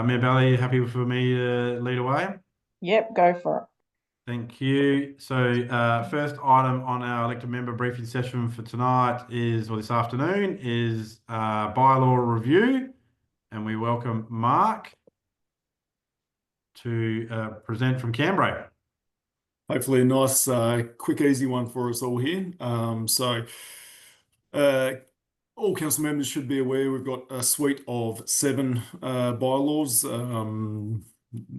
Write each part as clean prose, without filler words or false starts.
Mayor Bailey, happy for me to lead away? Yep, go for Thank you. So, first item on our elected member briefing session for tonight or this afternoon, is bylaw review. And we welcome Mark to present from Canberra. Hopefully a nice, quick, easy one for us all here. Uh, all council members should be aware we've got a suite of seven bylaws,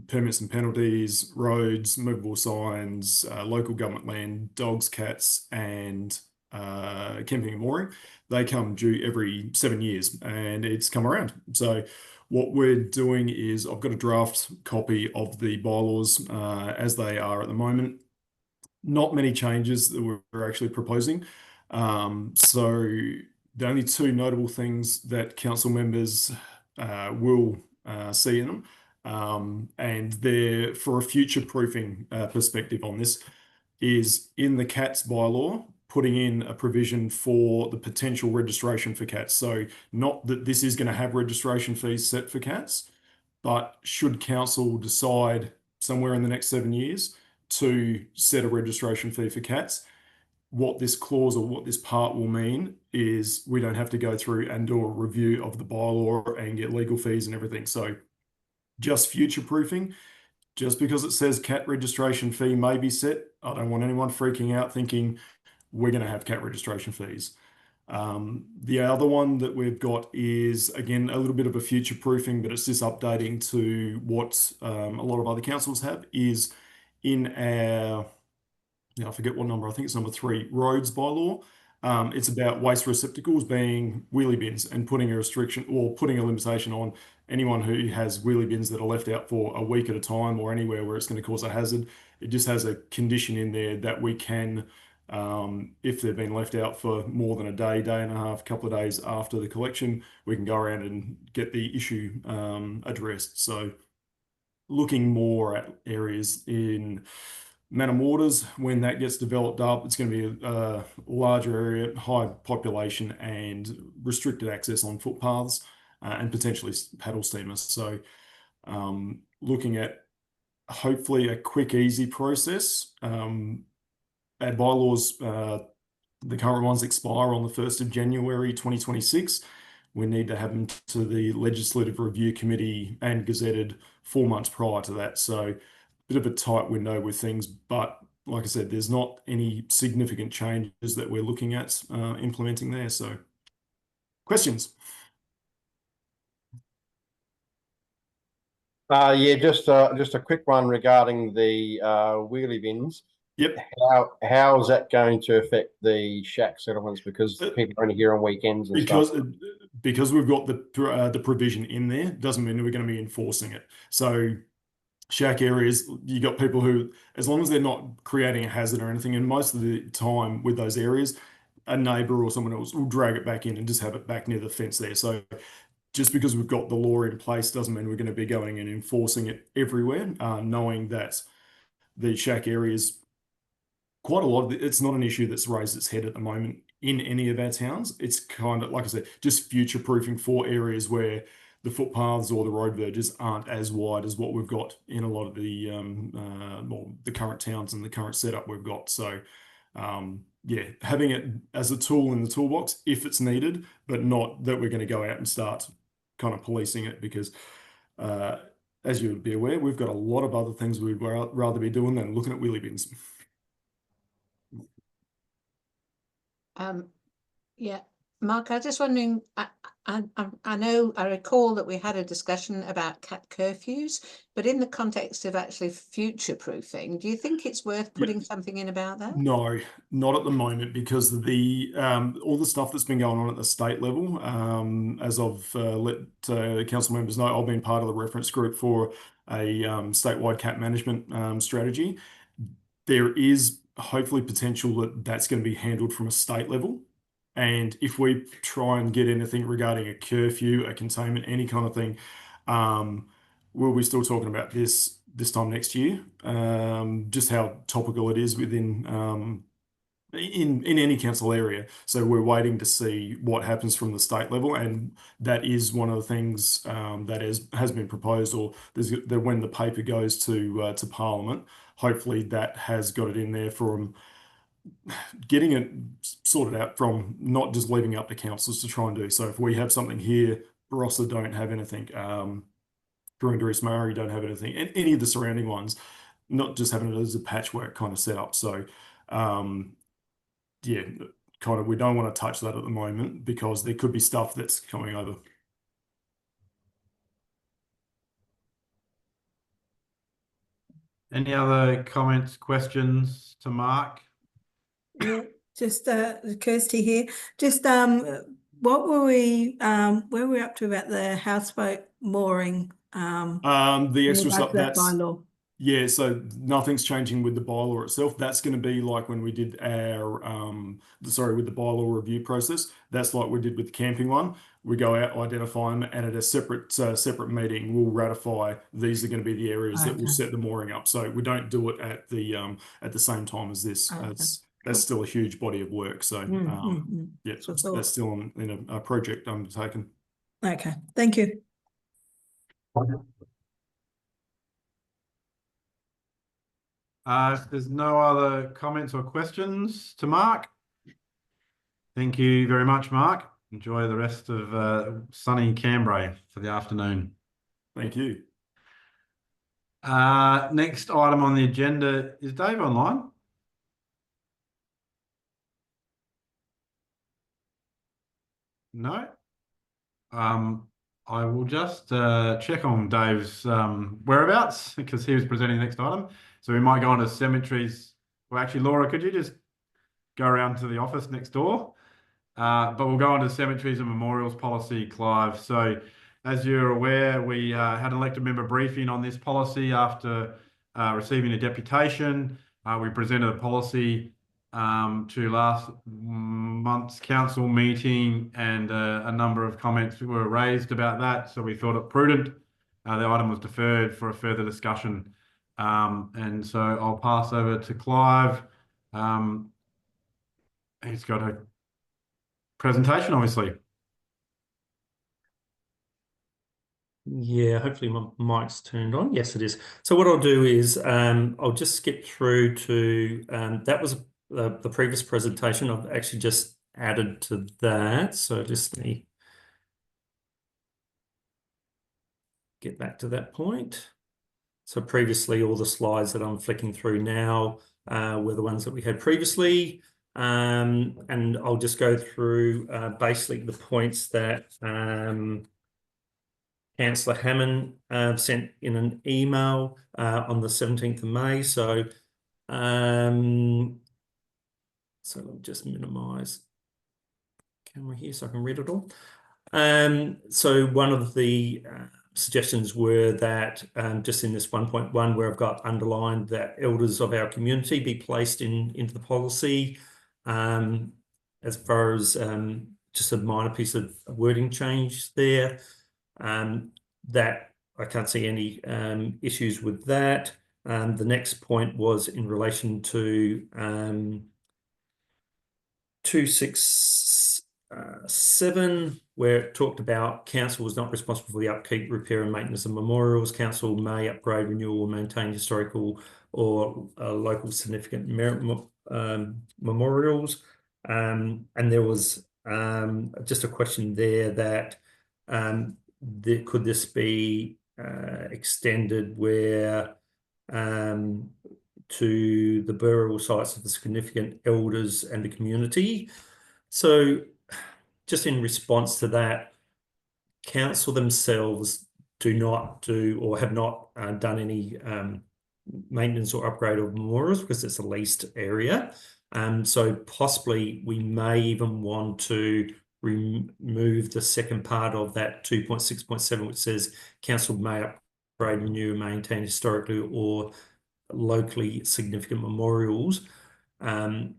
permits and penalties, roads, movable signs, local government land, dogs, cats, and camping and mooring. They come due every 7 years, and it's come around. So what we're doing is I've got a draft copy of the bylaws as they are at the moment. Not many changes that we're actually proposing. So the only two notable things that council members will see in them, and they're for a future proofing perspective on this, is in the cats bylaw, putting in a provision for the potential registration for cats. So not that this is going to have registration fees set for cats, but should council decide somewhere in the next 7 years to set a registration fee for cats, what this clause or what this part will mean is we don't have to go through and do a review of the bylaw and get legal fees and everything. So just future proofing. Just because it says cat registration fee may be set, I don't want anyone freaking out thinking we're going to have cat registration fees. The other one that we've got is, again, a little bit of a future proofing, but it's just updating to what a lot of other councils have, is in our, I forget what number, I think it's number 3, roads bylaw. It's about waste receptacles being wheelie bins and putting a restriction or putting a limitation on anyone who has wheelie bins that are left out for a week at a time or anywhere where it's going to cause a hazard. It just has a condition in there that we can, if they've been left out for more than a day, day and a half, a couple of days after the collection, we can go around and get the issue addressed. So looking more at areas in Manor Waters, when that gets developed up, it's going to be a larger area, high population, and restricted access on footpaths and potentially paddle steamers. So looking at hopefully a quick, easy process. Our bylaws, the current ones expire on the 1st of January 2026. We need to have them to the Legislative Review Committee and gazetted 4 months prior to that. So bit of a tight window with things, but like I said, there's not any significant changes that we're looking at implementing there. So questions? Yeah, just a quick one regarding the wheelie bins. Yep. How is that going to affect the shack settlements, because people are only here on weekends and stuff? Because we've got the provision in there doesn't mean we're going to be enforcing it. So shack areas, you got people who, as long as they're not creating a hazard or anything, and most of the time with those areas, a neighbour or someone else will drag it back in and just have it back near the fence there. So just because we've got the law in place doesn't mean we're going to be going and enforcing it everywhere, knowing that the shack areas, quite a lot of it's not an issue that's raised its head at the moment in any of our towns. It's kind of, like I said, just future proofing for areas where the footpaths or the road verges aren't as wide as what we've got in a lot of the current towns and the current setup we've got. So yeah, having it as a tool in the toolbox if it's needed, but not that we're going to go out and start kind of policing it, because as you would be aware, we've got a lot of other things we'd rather be doing than looking at wheelie bins. Yeah, Mark, I was just wondering, I know, I recall that we had a discussion about cat curfews, but in the context of actually future proofing, do you think it's worth putting something in about that? No, not at the moment, because the all the stuff that's been going on at the state level, as I've let council members know, I've been part of the reference group for a statewide cat management strategy. There is hopefully potential that that's going to be handled from a state level. And if we try and get anything regarding a curfew, a containment, any kind of thing, will we still talking about this time next year? Just how topical it is within in any council area. So we're waiting to see what happens from the state level, and that is one of the things that has been proposed, or that when the paper goes to Parliament, hopefully that has got it in there from getting it sorted out, from not just leaving it up to councils to try and do. So if we have something here, Barossa don't have anything, Corinda Murray don't have anything, and any of the surrounding ones, not just having it as a patchwork kind of setup. So yeah, kind of, we don't want to touch that at the moment because there could be stuff that's coming over. Any other comments, questions to Mark? Yeah, just Kirsty here. Just what were we where were we up to about the houseboat mooring? The extra stuff, that bylaw. Yeah, so nothing's changing with the bylaw itself. That's going to be like when we did our with the bylaw review process. That's like we did with the camping one. We go out, identify them, and at a separate meeting, we'll ratify these are going to be the areas that will set the mooring up. So we don't do it at the same time as this. That's still a huge body of work. So yeah, that's still in a project undertaken. Okay, thank you. If there's no other comments or questions to Mark, thank you very much, Mark. Enjoy the rest of sunny Canberra for the afternoon. Thank you. Next item on the agenda, is Dave online? No. I will just check on Dave's whereabouts because he was presenting the next item. So we might go on to cemeteries. Well, actually, Laura, could you just go around to the office next door? But we'll go on to cemeteries and memorials policy, Clive. So as you're aware, we had an elected member briefing on this policy after receiving a deputation. We presented a policy to last month's council meeting, and a number of comments were raised about that. So we thought it prudent. The item was deferred for a further discussion. And so I'll pass over to Clive. He's got a presentation, obviously. Yeah, hopefully my mic's turned on. Yes, it is. So what I'll do is I'll just skip through to that was the previous presentation. I've actually just added to that. So just let me get back to that point. So previously, all the slides that I'm flicking through now were the ones that we had previously. And I'll just go through basically the points that Councillor Hammond sent in an email on the 17th of May. So, so let me just minimise camera here so I can read it all. So one of the suggestions were that just in this 1.1 where I've got underlined that elders of our community be placed into the policy, as far as just a minor piece of wording change there. That I can't see any issues with that. The next point was in relation to 267, where it talked about council was not responsible for the upkeep, repair and maintenance of memorials. Council may upgrade, renew or maintain historical or local significant memorials. And there was just a question there that could this be extended where to the burial sites of the significant elders and the community? So just in response to that, council themselves do not do or have not done any maintenance or upgrade of memorials because it's a leased area. So possibly we may even want to remove the second part of that 2.6.7, which says council may upgrade, renew, and maintain historically or locally significant memorials. And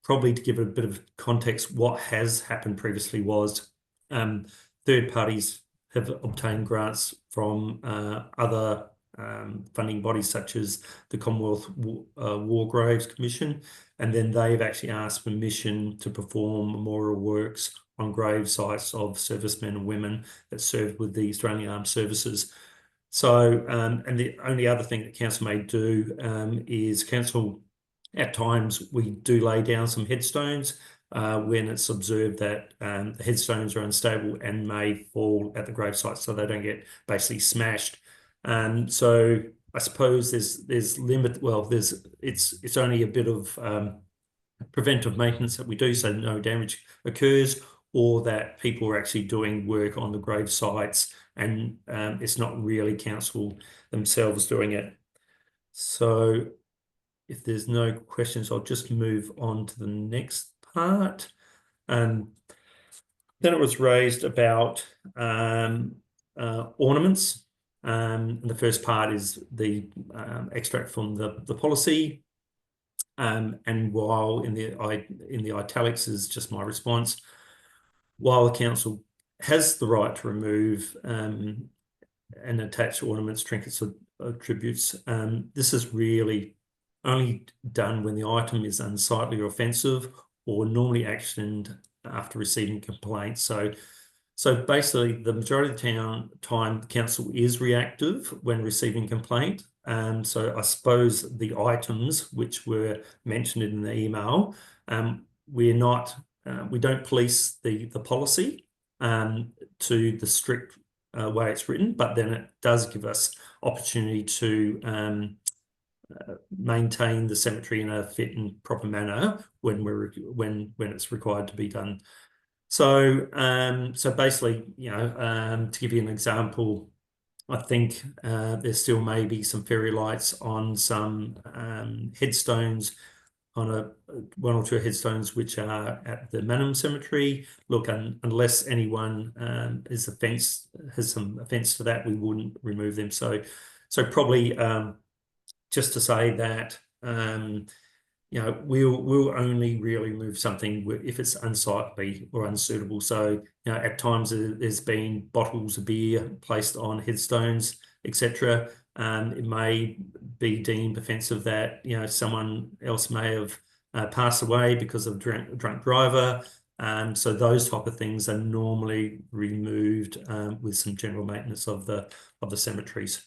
probably to give it a bit of context, what has happened previously was third parties have obtained grants from other funding bodies such as the Commonwealth War Graves Commission, and then they've actually asked permission to perform memorial works on grave sites of servicemen and women that served with the Australian Armed Services. So, and the only other thing that council may do is council, at times, we do lay down some headstones when it's observed that the headstones are unstable and may fall at the grave site, so they don't get basically smashed. So I suppose there's limit. Well, it's only a bit of preventive maintenance that we do, so no damage occurs, or that people are actually doing work on the grave sites, and it's not really council themselves doing it. So if there's no questions, I'll just move on to the next part. Then it was raised about ornaments. And the first part is the extract from the policy. And while in the italics is just my response, while the council has the right to remove and attach ornaments, trinkets, or tributes, this is really only done when the item is unsightly or offensive, or normally actioned after receiving complaints. So basically, the majority of the time, the council is reactive when receiving complaint. So I suppose the items which were mentioned in the email, we don't police the policy to the strict way it's written, but then it does give us opportunity to maintain the cemetery in a fit and proper manner when it's required to be done. So basically, to give you an example, I think there still may be some fairy lights on some headstones, on one or two headstones which are at the Manham Cemetery. Look, unless anyone has some offence to that, we wouldn't remove them. So probably just to say that we'll only really move something if it's unsightly or unsuitable. So at times there's been bottles of beer placed on headstones, etc. It may be deemed offensive that someone else may have passed away because of drunk driver. So those type of things are normally removed with some general maintenance of the cemeteries.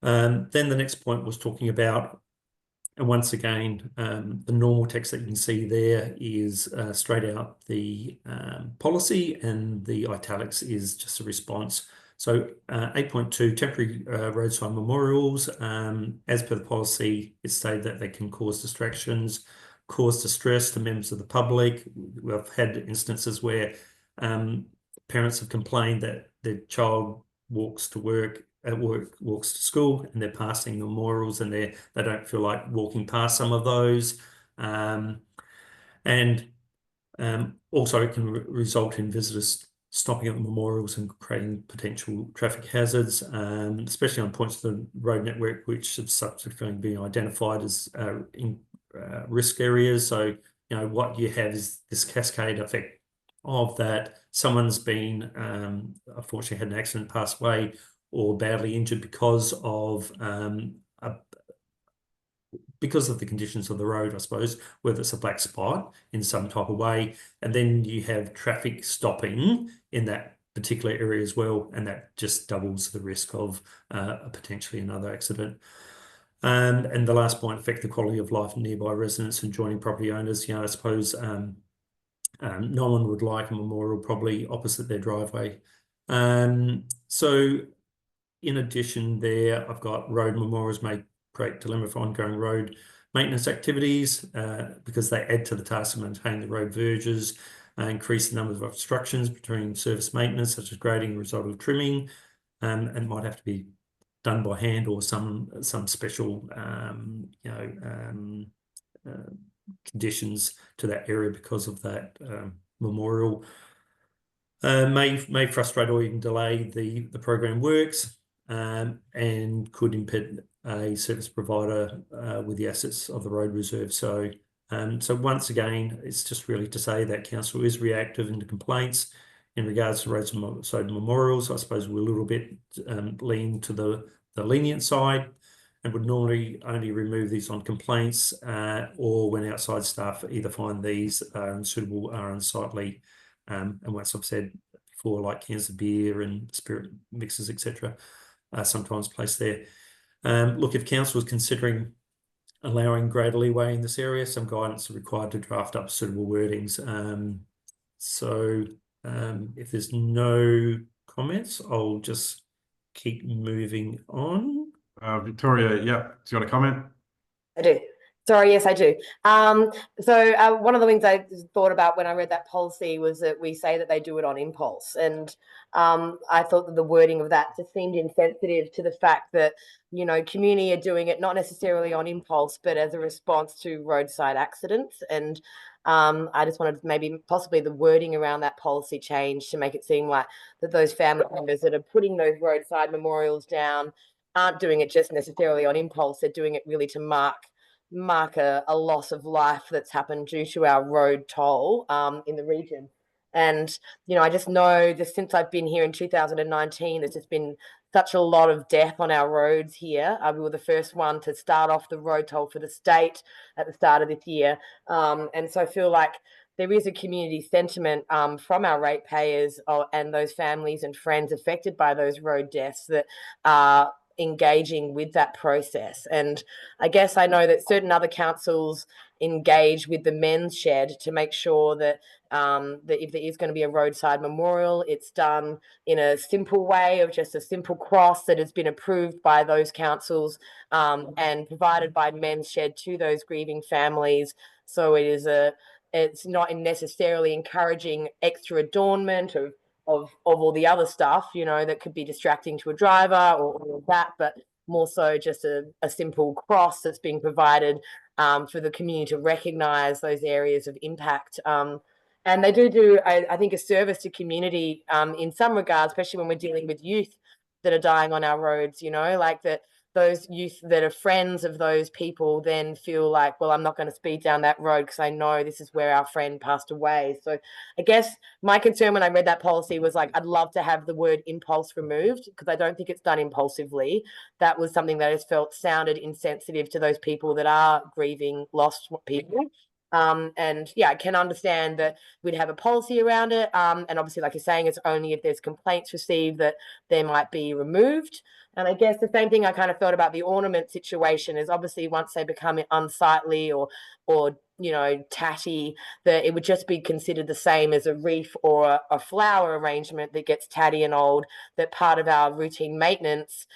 Then the next point was talking about, and once again, the normal text that you can see there is straight out the policy, and the italics is just a response. So 8.2, temporary roadside memorials. As per the policy, it's stated that they can cause distractions, cause distress to members of the public. We've had instances where parents have complained that their child walks to school, and they're passing memorials, and they don't feel like walking past some of those. Also it can result in visitors stopping at the memorials and creating potential traffic hazards, especially on points of the road network which have subsequently been identified as risk areas. So what you have is this cascade effect of that. Someone's been unfortunately had an accident, passed away, or badly injured because of the conditions of the road, I suppose, whether it's a black spot in some type of way, and then you have traffic stopping in that particular area as well, and that just doubles the risk of potentially another accident. And the last point, affect the quality of life of nearby residents and joining property owners. I suppose no one would like a memorial probably opposite their driveway. So in addition there, I've got road memorials may create dilemma for ongoing road maintenance activities because they add to the task of maintaining the road verges, increase the number of obstructions between service maintenance, such as grading, result of trimming, and might have to be done by hand or some special conditions to that area because of that memorial. May frustrate or even delay the program works, and could impede a service provider with the assets of the road reserve. So once again, it's just really to say that council is reactive into complaints. in regards to roadside memorials, I suppose we're a little bit lean to the lenient side, and would normally only remove these on complaints or when outside staff either find these are unsuitable or unsightly. And once I've said before, like cans of beer and spirit mixes, etc., are sometimes placed there. Look, if council is considering allowing greater leeway in this area, some guidance is required to draft up suitable wordings. If there's no comments, I'll just keep moving on. Victoria, yeah, she's got a comment. I do. Sorry, yes, I do. One of the things I thought about when I read that policy was that we say that they do it on impulse. And I thought that the wording of that just seemed insensitive to the fact that, you know, community are doing it not necessarily on impulse, but as a response to roadside accidents. And I just wanted maybe possibly the wording around that policy change to make it seem like that those family members that are putting those roadside memorials down aren't doing it just necessarily on impulse. They're doing it really to mark a loss of life that's happened due to our road toll in the region. And, you know, I just know that since I've been here in 2019, there's just been such a lot of death on our roads here. We were the first one to start off the road toll for the state at the start of this year. And so I feel like there is a community sentiment from our ratepayers and those families and friends affected by those road deaths that are engaging with that process. And I guess I know that certain other councils engage with the men's shed to make sure that that if there is going to be a roadside memorial, it's done in a simple way of just a simple cross that has been approved by those councils and provided by men's shed to those grieving families. So it's not necessarily encouraging extra adornment of all the other stuff, you know, that could be distracting to a driver or all of that, but more so just a simple cross that's being provided for the community to recognise those areas of impact. And they do, I think, a service to community in some regards, especially when we're dealing with youth that are dying on our roads, you know, like that those youth that are friends of those people then feel like, well, I'm not going to speed down that road because I know this is where our friend passed away. So I guess my concern when I read that policy was like, I'd love to have the word impulse removed because I don't think it's done impulsively. That was something that has felt sounded insensitive to those people that are grieving lost people. And yeah, I can understand that we'd have a policy around it. And obviously, like you're saying, it's only if there's complaints received that they might be removed. And I guess the same thing I kind of felt about the ornament situation is obviously once they become unsightly or you know, tatty, that it would just be considered the same as a wreath or a flower arrangement that gets tatty and old, that part of our routine maintenance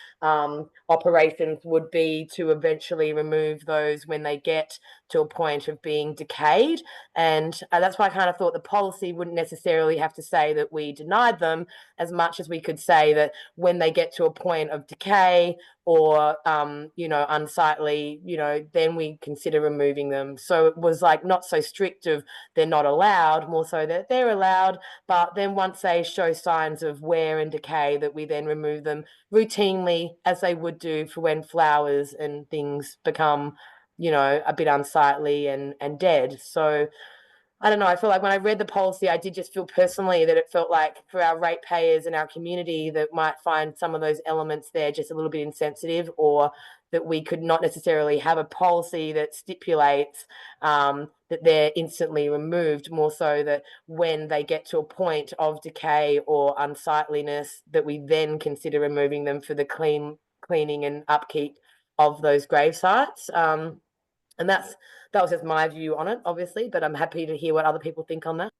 operations would be to eventually remove those when they get to a point of being decayed. And that's why I kind of thought the policy wouldn't necessarily have to say that we denied them as much as we could say that when they get to a point of decay or you know, unsightly, you know, then we consider removing them. So it was like not so strict of they're not allowed, more so that they're allowed, but then once they show signs of wear and decay, that we then remove them routinely as they would do for when flowers and things become, you know, a bit unsightly and dead. So I don't know, I feel like when I read the policy, I did just feel personally that it felt like for our ratepayers and our community that might find some of those elements there just a little bit insensitive, or that we could not necessarily have a policy that stipulates that they're instantly removed, more so that when they get to a point of decay or unsightliness, that we then consider removing them for the cleaning and upkeep of those grave sites. And that was just my view on it, obviously, but I'm happy to hear what other people think on that.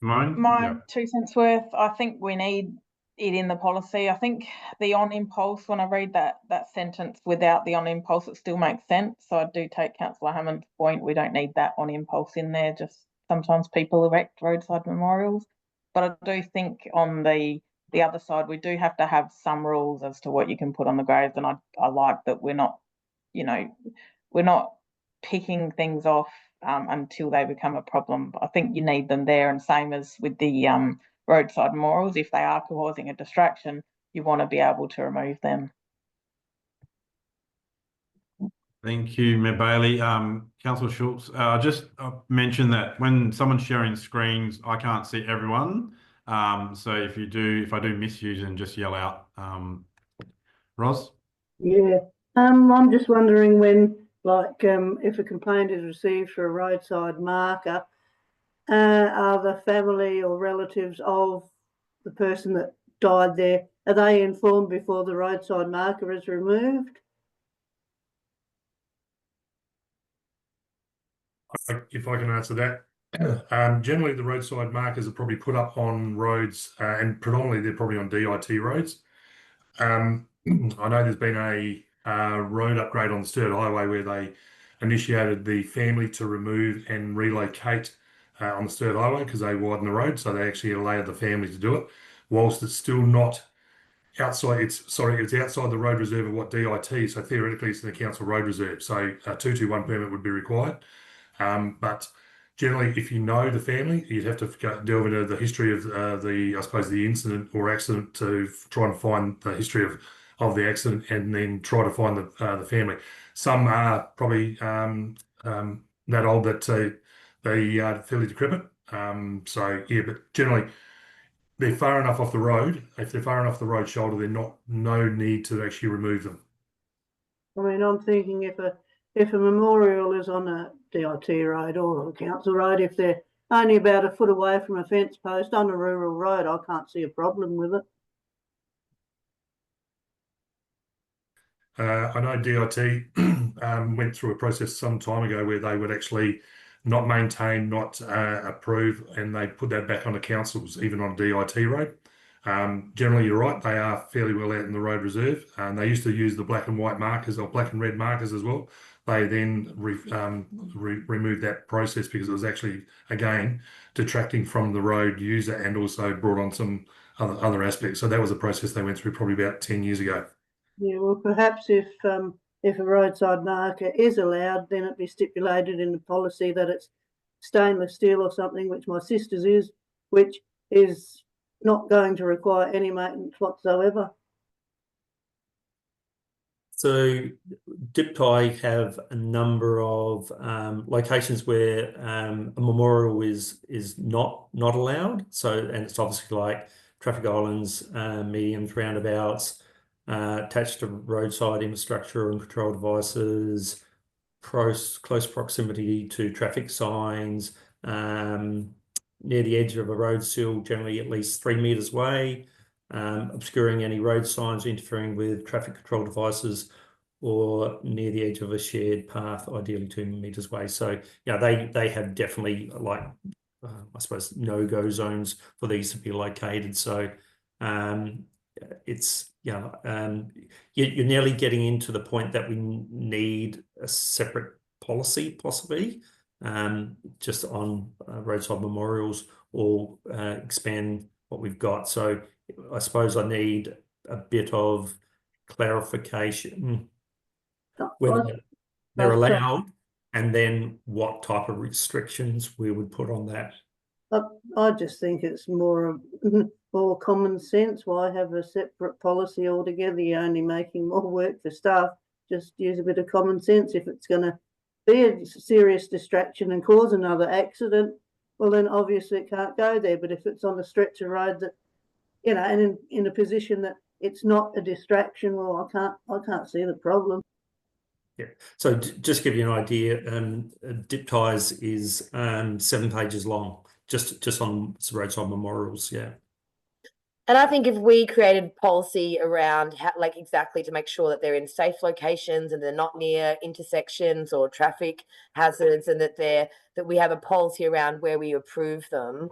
My 2 cents worth, I think we need it in the policy. I think the on impulse, when I read that sentence without the on impulse, it still makes sense. So I do take Councillor Hammond's point. We don't need that on impulse in there. Just sometimes people erect roadside memorials. But I do think on the other side, we do have to have some rules as to what you can put on the graves. And I like that we're not, you know, we're not picking things off until they become a problem. I think you need them there, and same as with the roadside memorials, if they are causing a distraction, you want to be able to remove them. Thank you, Mayor Bailey. Councillor Schultz, just mention that when someone's sharing screens, I can't see everyone. So if I do miss you, then just yell out. Ros? Yeah, I'm just wondering when, if a complaint is received for a roadside marker, are the family or relatives of the person that died there, are they informed before the roadside marker is removed? If I can answer that, generally the roadside markers are probably put up on roads, and predominantly they're probably on DIT roads. I know there's been a road upgrade on the Sturt Highway where they initiated the family to remove and relocate on the Sturt Highway because they widened the road, so they actually allowed the family to do it, whilst it's still not outside. It's outside the road reserve of what DIT. So theoretically, it's in the council road reserve. So a 221 permit would be required. But generally, if you know the family, you'd have to delve into the history of I suppose, the incident or accident to try and find the history of the accident and then try to find the family. Some are probably that old that they are fairly decrepit. So yeah, but generally they're far enough off the road. If they're far enough the road shoulder, they're no need to actually remove them. I mean, I'm thinking if a memorial is on a DIT road or a council road, if they're only about a foot away from a fence post on a rural road, I can't see a problem with it. I know DIT went through a process some time ago where they would actually not maintain, not approve, and they put that back on the councils, even on a DIT road. Generally, you're right, they are fairly well out in the road reserve. And they used to use the black and white markers or black and red markers as well. They then removed that process because it was actually, again, detracting from the road user and also brought on some other aspects. So that was a process they went through probably about 10 years ago. Yeah, well, perhaps if a roadside marker is allowed, then it be stipulated in the policy that it's stainless steel or something, which my sister's is, which is not going to require any maintenance whatsoever. So DIPTI have a number of locations where a memorial is not allowed. So, and it's obviously like traffic islands, medians, roundabouts, attached to roadside infrastructure and control devices, close proximity to traffic signs, near the edge of a road sill, generally at least 3 meters away, obscuring any road signs, interfering with traffic control devices, or near the edge of a shared path, ideally 2 meters away. So yeah, they have definitely, like I suppose, no-go zones for these to be located. So it's you're nearly getting into the point that we need a separate policy, possibly, just on roadside memorials, or expand what we've got. So I suppose I need a bit of clarification whether they're allowed, and then what type of restrictions we would put on that. I just think it's more common sense. Why have a separate policy altogether? You're only making more work for staff. Just use a bit of common sense. If it's going to be a serious distraction and cause another accident, well, then obviously it can't go there. But if it's on a stretch of road that, and in a position that it's not a distraction, well, I can't see the problem. Yeah. So just to give you an idea, DIPTI's is 7 pages long, just on roadside memorials. Yeah. And I think if we created policy around exactly to make sure that they're in safe locations and they're not near intersections or traffic hazards, and that we have a policy around where we approve them,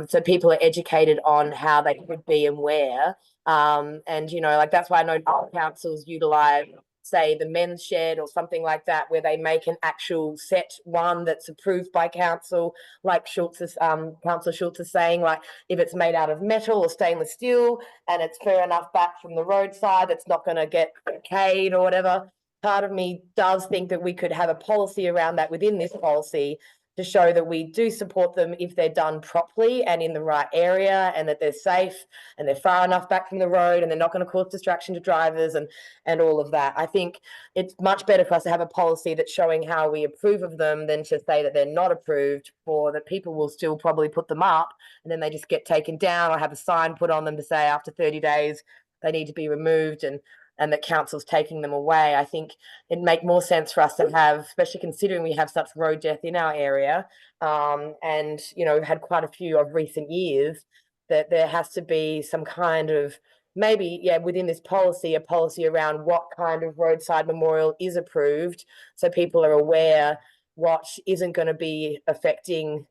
so people are educated on how they could be and where. And that's why I know councils utilize, say, the men's shed or something like that, where they make an actual set one that's approved by council, like Councillor Schultz is saying, like if it's made out of metal or stainless steel and it's fair enough back from the roadside, it's not going to get decayed or whatever. Part of me does think that we could have a policy around that within this policy, to show that we do support them if they're done properly and in the right area, and that they're safe and they're far enough back from the road and they're not going to cause distraction to drivers and all of that. I think it's much better for us to have a policy that's showing how we approve of them than to say that they're not approved, for that people will still probably put them up and then they just get taken down, or have a sign put on them to say after 30 days they need to be removed, and that council's taking them away. I think it'd make more sense for us to have, especially considering we have such road death in our area, and, you know, we've had quite a few of recent years, that there has to be some kind of, maybe, yeah, within this policy, a policy around what kind of roadside memorial is approved, so people are aware what isn't going to be affecting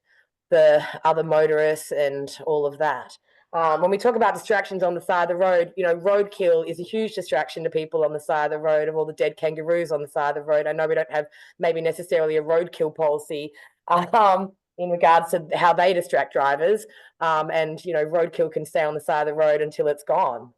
the other motorists and all of that. When we talk about distractions on the side of the road, you know, roadkill is a huge distraction to people on the side of the road, of all the dead kangaroos on the side of the road. I know we don't have maybe necessarily a roadkill policy in regards to how they distract drivers. And, you know, roadkill can stay on the side of the road until it's gone.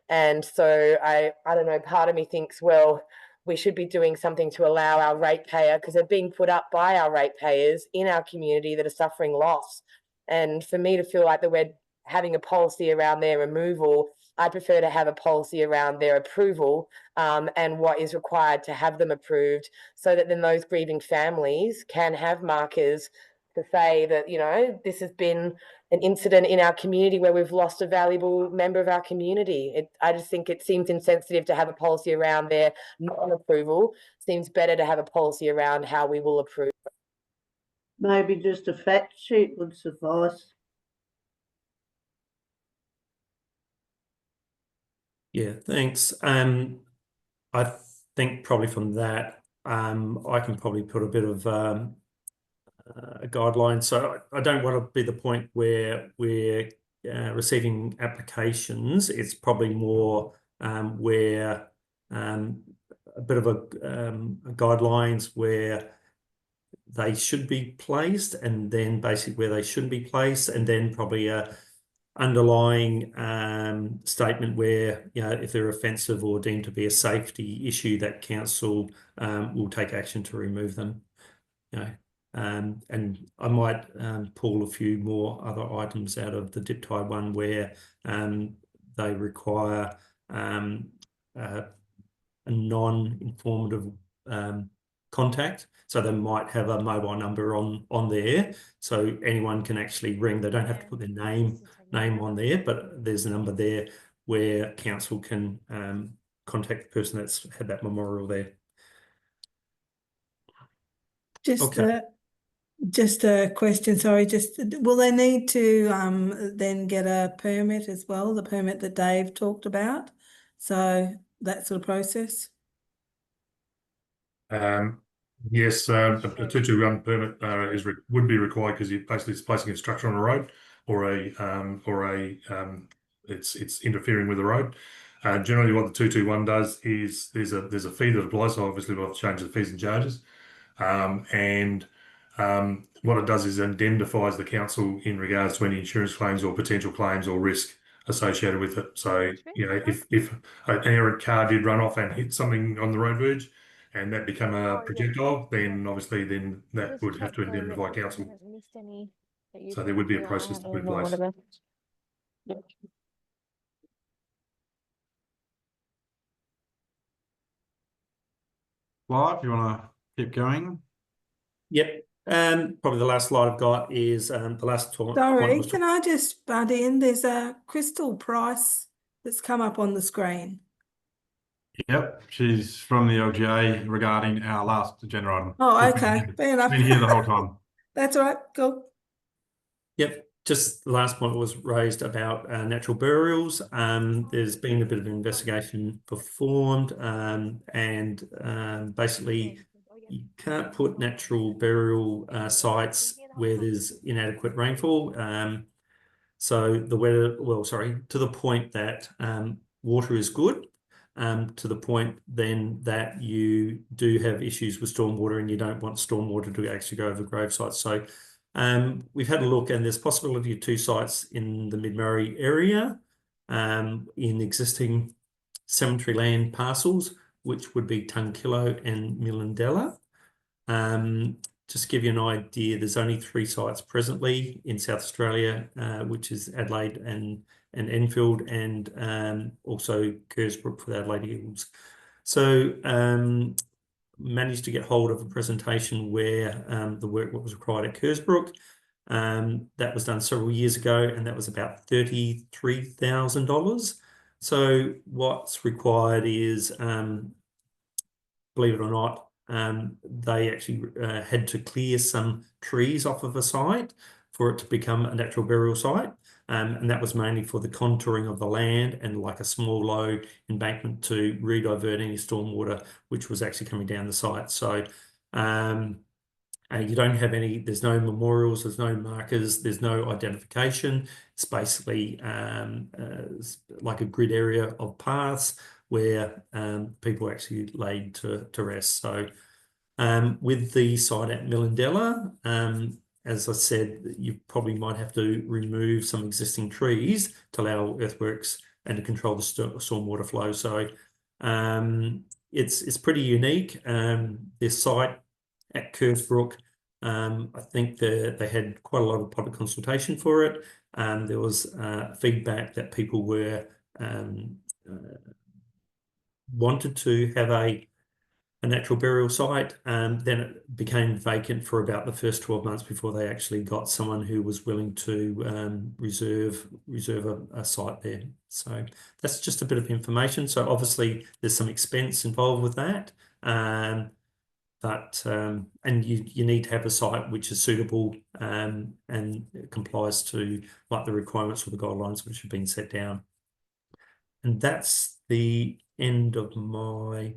And so I don't know, part of me thinks, well, we should be doing something to allow our ratepayer, because they're being put up by our ratepayers in our community that are suffering loss. And for me to feel like that we're having a policy around their removal, I prefer to have a policy around their approval, and what is required to have them approved, so that then those grieving families can have markers to say that, you know, this has been an incident in our community where we've lost a valuable member of our community. I just think it seems insensitive to have a policy around their non-approval. It seems better to have a policy around how we will approve. Maybe just a fact sheet would suffice. Yeah, thanks. I think probably from that, I can probably put a bit of a guideline. So I don't want to be the point where we're receiving applications. It's probably more where a bit of a guidelines where they should be placed, and then basically where they shouldn't be placed, and then probably a underlying statement where, you know, if they're offensive or deemed to be a safety issue, that council will take action to remove them. You know, and I might pull a few more other items out of the dip tie one where they require a non-informative contact. So they might have a mobile number on there, so anyone can actually ring. They don't have to put their name on there, but there's a number there where council can contact the person that's had that memorial there. Just a question, sorry, will they need to then get a permit as well, the permit that Dave talked about? So that sort of process? Yes, a 221 permit would be required, because you basically it's placing a structure on a road, or it's interfering with the road. Generally, what the 221 does is there's a fee that applies. So obviously, we'll have to change the fees and charges. What it does is indemnifies the council in regards to any insurance claims or potential claims or risk associated with it. So, you know, if an errant car did run off and hit something on the road verge, and that become a projectile, then obviously that would have to indemnify council. So there would be a process to put in place. Clive, you want to keep going? Yep. Probably the last slide I've got is the last one. Sorry, can I just butt in? There's a Crystal Price that's come up on the screen. Yep, she's from the LGA regarding our last agenda item. Oh, okay, fair enough. Been here the whole time. That's all right, cool. Yep, just the last point was raised about natural burials. There's been a bit of an investigation performed, and basically you can't put natural burial sites where there's inadequate rainfall. So the weather, to the point that water is good, to the point then that you do have issues with stormwater, and you don't want stormwater to actually go over grave sites. So we've had a look, and there's possibility of 2 sites in the Mid-Murray area in existing cemetery land parcels, which would be Tunkillo and Millandella. just give you an idea, there's only 3 sites presently in South Australia, which is Adelaide and Enfield, and also Kersbrook for the Adelaide Eagles. So managed to get hold of a presentation where the work was required at Kersbrook. That was done several years ago, and that was about $33,000. So what's required is, believe it or not, they actually had to clear some trees off of a site for it to become a natural burial site. And that was mainly for the contouring of the land and like a small low embankment to redivert any stormwater, which was actually coming down the site. So you don't have any, there's no memorials, there's no markers, there's no identification. It's basically like a grid area of paths where people actually laid to rest. So with the site at Millindella, as I said, you probably might have to remove some existing trees to allow earthworks and to control the stormwater flow. So it's pretty unique. This site at Kersbrook, I think they had quite a lot of public consultation for it. There was feedback that people were wanted to have a natural burial site. Then it became vacant for about the first 12 months before they actually got someone who was willing to reserve a site there. So that's just a bit of information. So obviously there's some expense involved with that. And you need to have a site which is suitable and complies to like the requirements or the guidelines which have been set down. And that's the end of my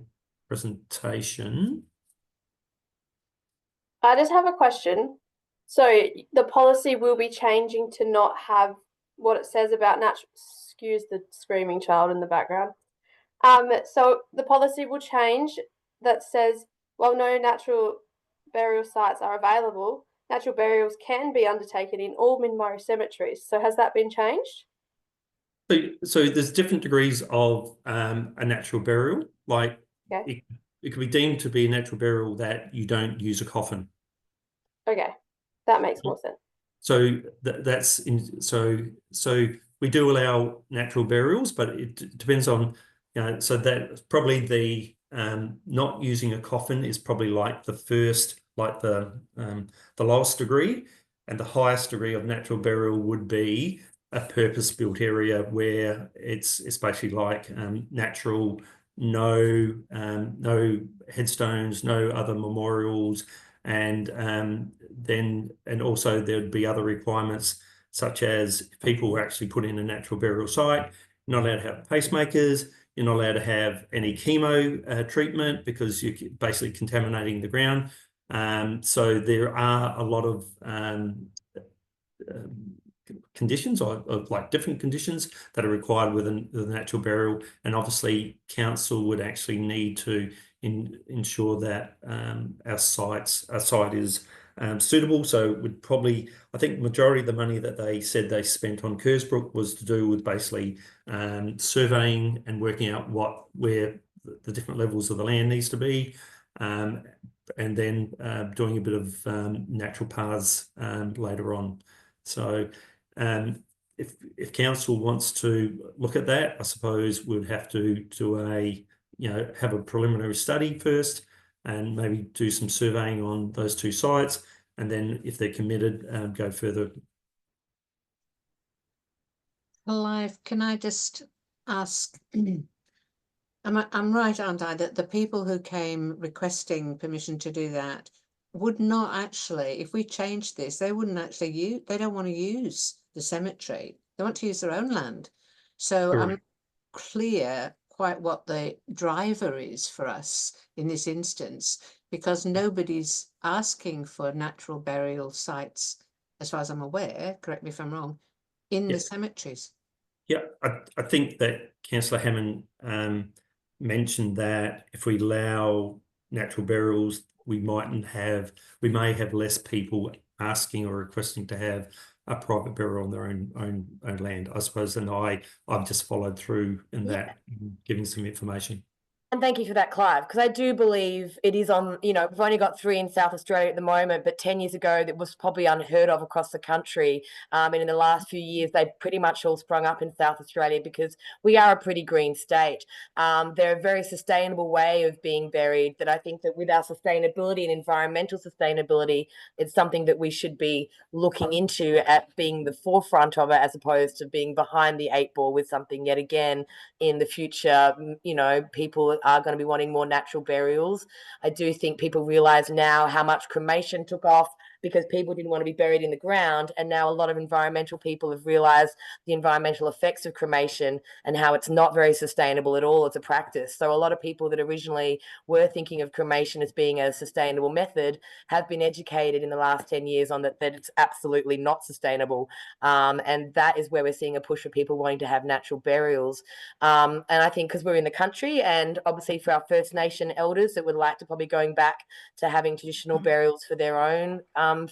presentation. I just have a question. So the policy will be changing to not have what it says about natural, excuse the screaming child in the background. So the policy will change that says, while no natural burial sites are available, natural burials can be undertaken in all Minmurray cemeteries. So has that been changed? So there's different degrees of a natural burial. Like okay. It could be deemed to be a natural burial that you don't use a coffin. Okay, that makes more sense. So that's in. So we do allow natural burials, but it depends on, you know. So that probably the not using a coffin is probably like the first, like the lowest degree, and the highest degree of natural burial would be a purpose-built area where it's basically like natural, no headstones, no other memorials, and also there'd be other requirements such as if people were actually put in a natural burial site, you're not allowed to have pacemakers, you're not allowed to have any chemo treatment because you're basically contaminating the ground. So there are a lot of conditions or like different conditions that are required with a natural burial, and obviously council would actually need to ensure that our site is suitable. So would probably, I think majority of the money that they said they spent on Kersbrook was to do with basically surveying and working out where the different levels of the land needs to be, and then doing a bit of natural paths later on. So if council wants to look at that, I suppose we'd have to do have a preliminary study first and maybe do some surveying on those 2 sites. And then if they're committed, go further. Clive, can I just ask, I'm right, aren't I, that the people who came requesting permission to do that would not actually, if we changed this, they wouldn't actually they don't want to use the cemetery. They want to use their own land. So Correct. I'm not clear quite what the driver is for us in this instance, because nobody's asking for natural burial sites, as far as I'm aware, correct me if I'm wrong, in the cemeteries. Yeah, I think that Councillor Hammond mentioned that if we allow natural burials, we may have less people asking or requesting to have a private burial on their own land, I suppose. And I've just followed through in that, giving some information. And thank you for that, Clive, because I do believe it is on, we've only got 3 in South Australia at the moment, but 10 years ago, that was probably unheard of across the country. And in the last few years, they've pretty much all sprung up in South Australia because we are a pretty green state. They're a very sustainable way of being buried that I think that with our sustainability and environmental sustainability, it's something that we should be looking into at being the forefront of it, as opposed to being behind the 8 ball with something yet again in the future. People are going to be wanting more natural burials. I do think people realize now how much cremation took off because people didn't want to be buried in the ground. And now a lot of environmental people have realized the environmental effects of cremation and how it's not very sustainable at all as a practice. So a lot of people that originally were thinking of cremation as being a sustainable method have been educated in the last 10 years on that it's absolutely not sustainable. And that is where we're seeing a push for people wanting to have natural burials. And I think because we're in the country, and obviously for our First Nation elders that would like to probably going back to having traditional burials for their own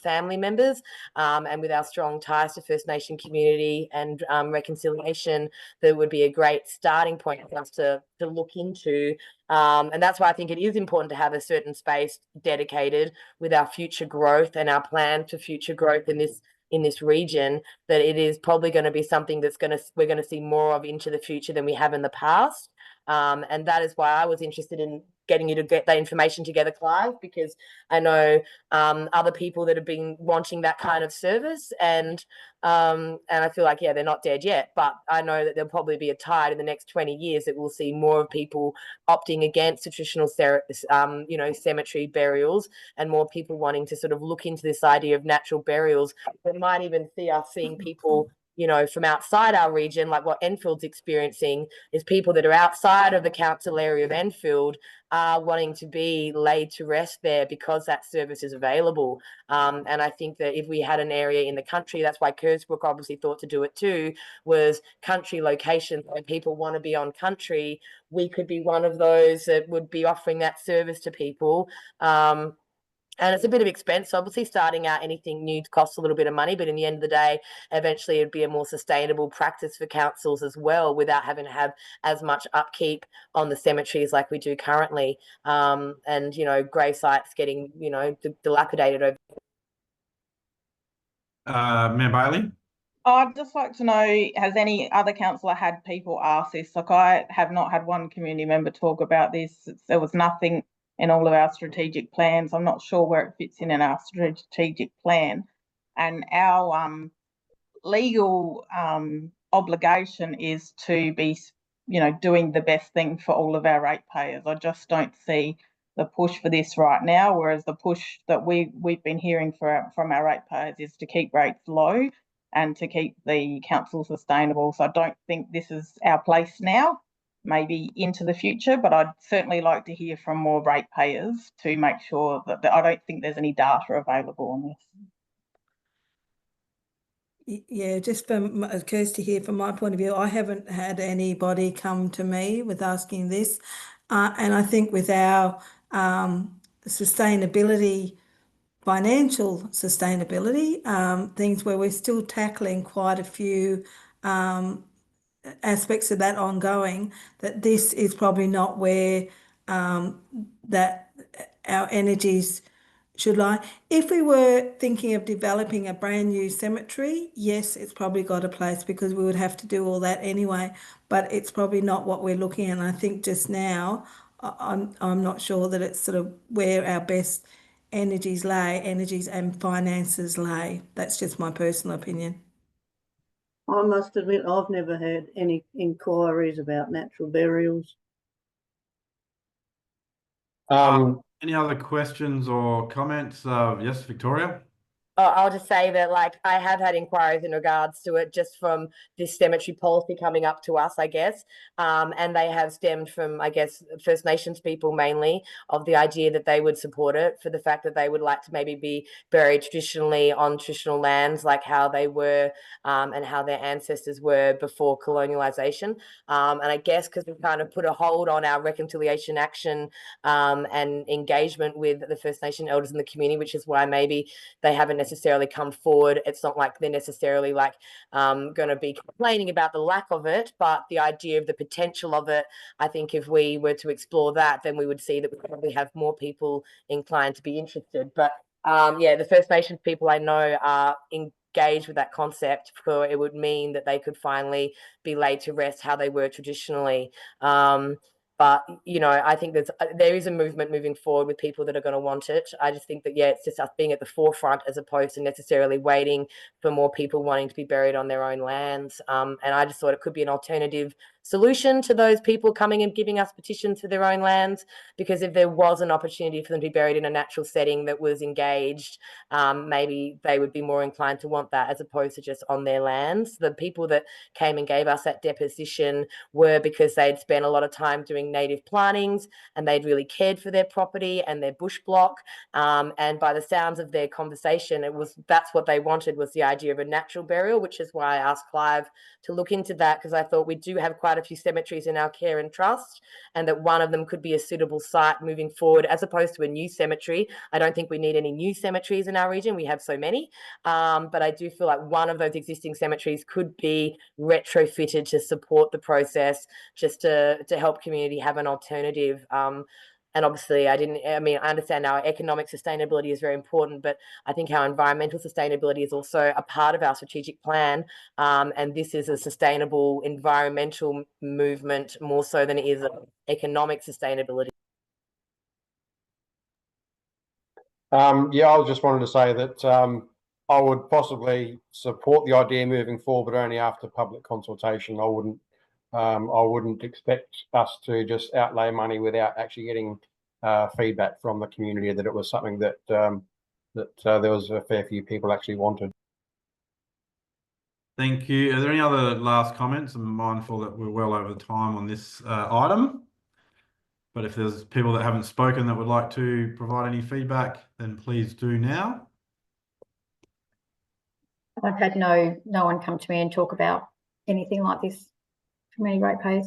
family members, and with our strong ties to First Nation community and reconciliation, that would be a great starting point for us to look into. And that's why I think it is important to have a certain space dedicated with our future growth and our plan for future growth in this region, that it is probably going to be something that's we're going to see more of into the future than we have in the past. And that is why I was interested in getting you to get that information together, Clive, because I know other people that have been wanting that kind of service, and I feel like, they're not dead yet, but I know that there'll probably be a tide in the next 20 years that we'll see more of people opting against traditional cemetery burials, and more people wanting to sort of look into this idea of natural burials. We might even see us seeing people from outside our region, like what Enfield's experiencing, is people that are outside of the council area of Enfield are wanting to be laid to rest there because that service is available. And I think that if we had an area in the country, that's why Kersbrook obviously thought to do it too, was country locations where people want to be on country. We could be one of those that would be offering that service to people. And it's a bit of expense. Obviously, starting out anything new costs a little bit of money, but in the end of the day, eventually it'd be a more sustainable practice for councils as well, without having to have as much upkeep on the cemeteries like we do currently. And grave sites getting dilapidated over. Mayor Bailey? I'd just like to know, has any other councillor had people ask this? Like, I have not had one community member talk about this. There was nothing in all of our strategic plans. I'm not sure where it fits in our strategic plan. And our legal obligation is to be, doing the best thing for all of our ratepayers. I just don't see the push for this right now, whereas the push that we've been hearing from our ratepayers is to keep rates low and to keep the council sustainable. So I don't think this is our place now, maybe into the future, but I'd certainly like to hear from more ratepayers to make sure that I don't think there's any data available on this. Yeah, just from Kirsty here, from my point of view, I haven't had anybody come to me with asking this. And I think with our sustainability, financial sustainability, things where we're still tackling quite a few aspects of that ongoing, that this is probably not where that our energies should lie. If we were thinking of developing a brand new cemetery, yes, it's probably got a place because we would have to do all that anyway, but it's probably not what we're looking at. And I think just now, I'm not sure that it's sort of where our best energies and finances lay. That's just my personal opinion. I must admit, I've never had any inquiries about natural burials. Any other questions or comments? Yes, Victoria? I'll just say that, I have had inquiries in regards to it just from this cemetery policy coming up to us, I guess. And they have stemmed from, I guess, First Nations people mainly, of the idea that they would support it, for the fact that they would like to maybe be buried traditionally on traditional lands, like how they were and how their ancestors were before colonialisation. And I guess because we've kind of put a hold on our reconciliation action and engagement with the First Nation elders in the community, which is why maybe they haven't necessarily come forward. It's not like they're necessarily like going to be complaining about the lack of it, but the idea of the potential of it, I think if we were to explore that, then we would see that we probably have more people inclined to be interested. But yeah, the First Nations people I know are engaged with that concept, for it would mean that they could finally be laid to rest how they were traditionally. But you know, I think there is a movement moving forward with people that are going to want it. I just think that, yeah, it's just us being at the forefront as opposed to necessarily waiting for more people wanting to be buried on their own lands. And I just thought it could be an alternative solution to those people coming and giving us petitions for their own lands, because if there was an opportunity for them to be buried in a natural setting that was engaged, maybe they would be more inclined to want that as opposed to just on their lands. The people that came and gave us that deposition were because they'd spent a lot of time doing native plantings and they'd really cared for their property and their bush block. And by the sounds of their conversation, that's what they wanted, was the idea of a natural burial, which is why I asked Clive to look into that, because I thought we do have quite a few cemeteries in our care and trust, and that one of them could be a suitable site moving forward as opposed to a new cemetery. I don't think we need any new cemeteries in our region. We have so many. But I do feel like one of those existing cemeteries could be retrofitted to support the process, just to help community have an alternative. And obviously, I understand our economic sustainability is very important, but I think our environmental sustainability is also a part of our strategic plan. And this is a sustainable environmental movement more so than it is economic sustainability. Yeah, I just wanted to say that I would possibly support the idea moving forward, but only after public consultation. I wouldn't expect us to just outlay money without actually getting feedback from the community that it was something that there was a fair few people actually wanted. Thank you. Are there any other last comments? I'm mindful that we're well over the time on this item. But if there's people that haven't spoken that would like to provide any feedback, then please do now. I've had no one come to me and talk about anything like this from any ratepayers.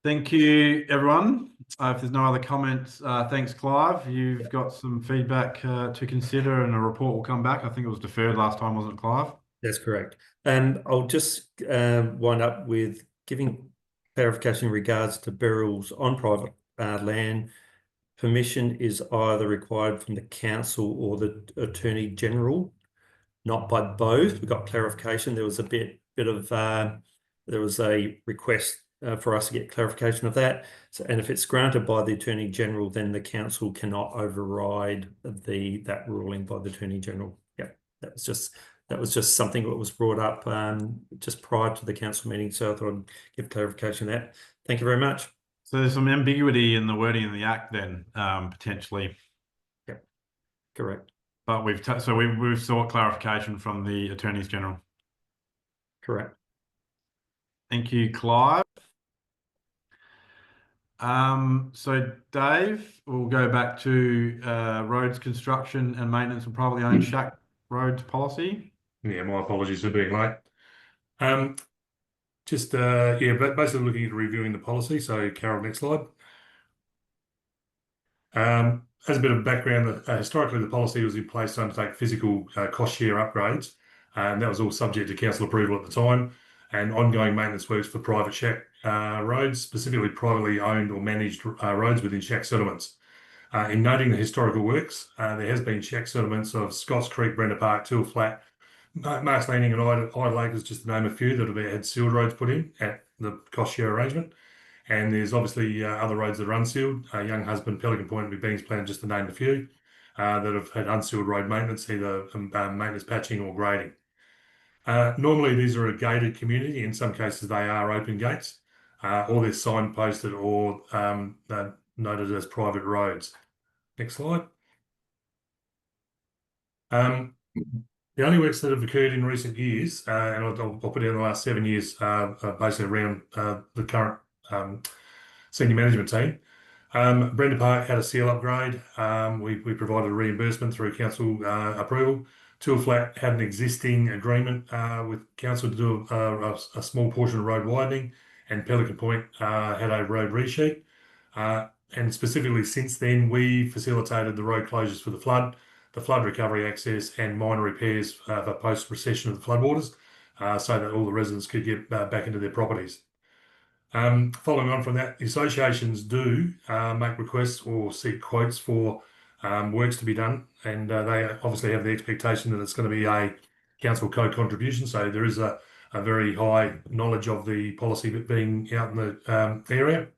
Thank you, everyone. If there's no other comments, thanks, Clive. You've got some feedback to consider, and a report will come back. I think it was deferred last time, wasn't it, Clive? That's correct. I'll just wind up with giving clarification in regards to burials on private land. Permission is either required from the council or the Attorney General, not by both. We got clarification. There was a bit of there was a request for us to get clarification of that. So, and if it's granted by the Attorney General, then the council cannot override that ruling by the Attorney General. Yeah, that was just something that was brought up just prior to the council meeting. So I thought I'd give clarification on that. Thank you very much. So there's some ambiguity in the wording in the Act then, potentially. Yeah, correct. But we've sought clarification from the Attorneys General. Correct. Thank you, Clive. So Dave, we'll go back to roads construction and maintenance of privately owned shack roads policy. Yeah, my apologies for being late. But basically looking at reviewing the policy. So Carol, next slide. As a bit of background, historically the policy was in place to undertake physical cost share upgrades, and that was all subject to council approval at the time, and ongoing maintenance works for private shack roads, specifically privately owned or managed roads within shack settlements. In noting the historical works, there has been shack settlements of Scotts Creek, Brenda Park, Till Flat, Marks Landing and Ida Lake is just to name a few that have had sealed roads put in at the cost share arrangement. And there's obviously other roads that are unsealed, Young Husband, Pelican Point, and Beings Plan, just to name a few, that have had unsealed road maintenance, either maintenance patching or grading. Normally these are a gated community. In some cases they are open gates, or they're signposted or noted as private roads. Next slide. The only works that have occurred in recent years, and I'll put it in the last 7 years, basically around the current senior management team. Brenda Park had a seal upgrade. We provided a reimbursement through council approval. Till Flat had an existing agreement with council to do a small portion of road widening, and Pelican Point had a road resheet. And specifically since then, we facilitated the road closures for the flood. the flood recovery access, and minor repairs for post-recession of the floodwaters, so that all the residents could get back into their properties. Following on from that, the associations do make requests or seek quotes for works to be done, and they obviously have the expectation that it's going to be a council co-contribution. So there is a very high knowledge of the policy being out in the area.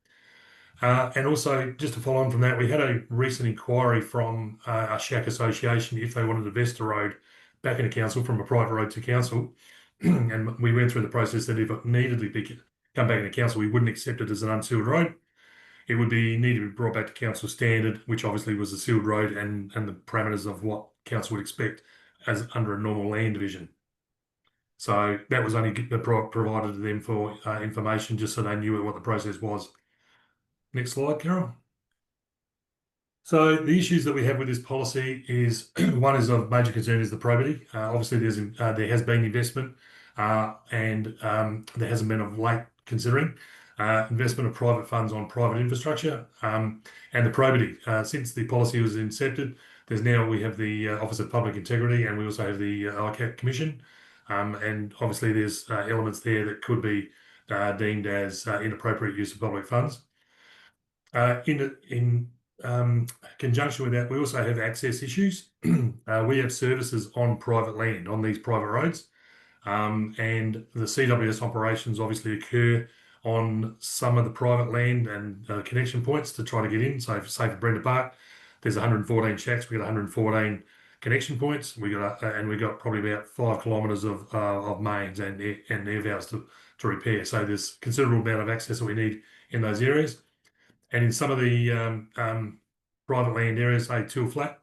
And also, just to follow on from that, we had a recent inquiry from a shack association if they wanted to vest a road back into council from a private road to council. And we went through the process that if it needed to come back into council, we wouldn't accept it as an unsealed road. It would need to be brought back to council standard, which obviously was a sealed road and the parameters of what council would expect as under a normal land division. So that was only provided to them for information, just so they knew what the process was. Next slide, Carol. So the issues that we have with this policy is one is of major concern is the probity. Obviously, there has been investment, and there hasn't been of late considering investment of private funds on private infrastructure, and the probity. Since the policy was incepted, we have the Office of Public Integrity, and we also have the ICAP Commission, and obviously there's elements there that could be deemed as inappropriate use of public funds. In conjunction with that, we also have access issues. We have services on private land, on these private roads, and the CWS operations obviously occur on some of the private land and connection points to try to get in. So, say for Brenda Park, there's 114 shacks. We got 114 connection points. We got probably about 5 kilometres of mains and air valves to repair. So there's considerable amount of access that we need in those areas. And in some of the private land areas, say Teal Flat,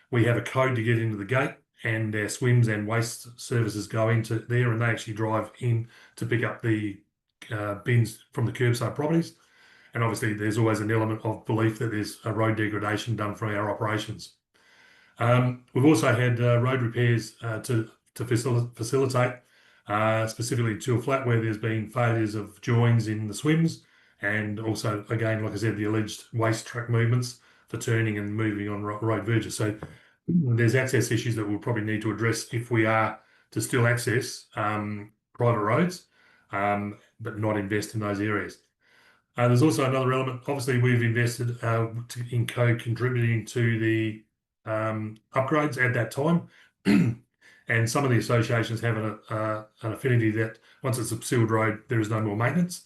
we have a code to get into the gate, and our swims and waste services go into there, and they actually drive in to pick up the bins from the curbside properties. And obviously, there's always an element of belief that there's a road degradation done from our operations. We've also had road repairs to facilitate, specifically Teal Flat, where there's been failures of joins in the swims. And also, again, like I said, the alleged waste truck movements for turning and moving on road verges. So there's access issues that we'll probably need to address if we are to still access private roads, but not invest in those areas. There's also another element. Obviously, we've invested in contributing to the upgrades at that time. And some of the associations have an affinity that once it's a sealed road, there is no more maintenance.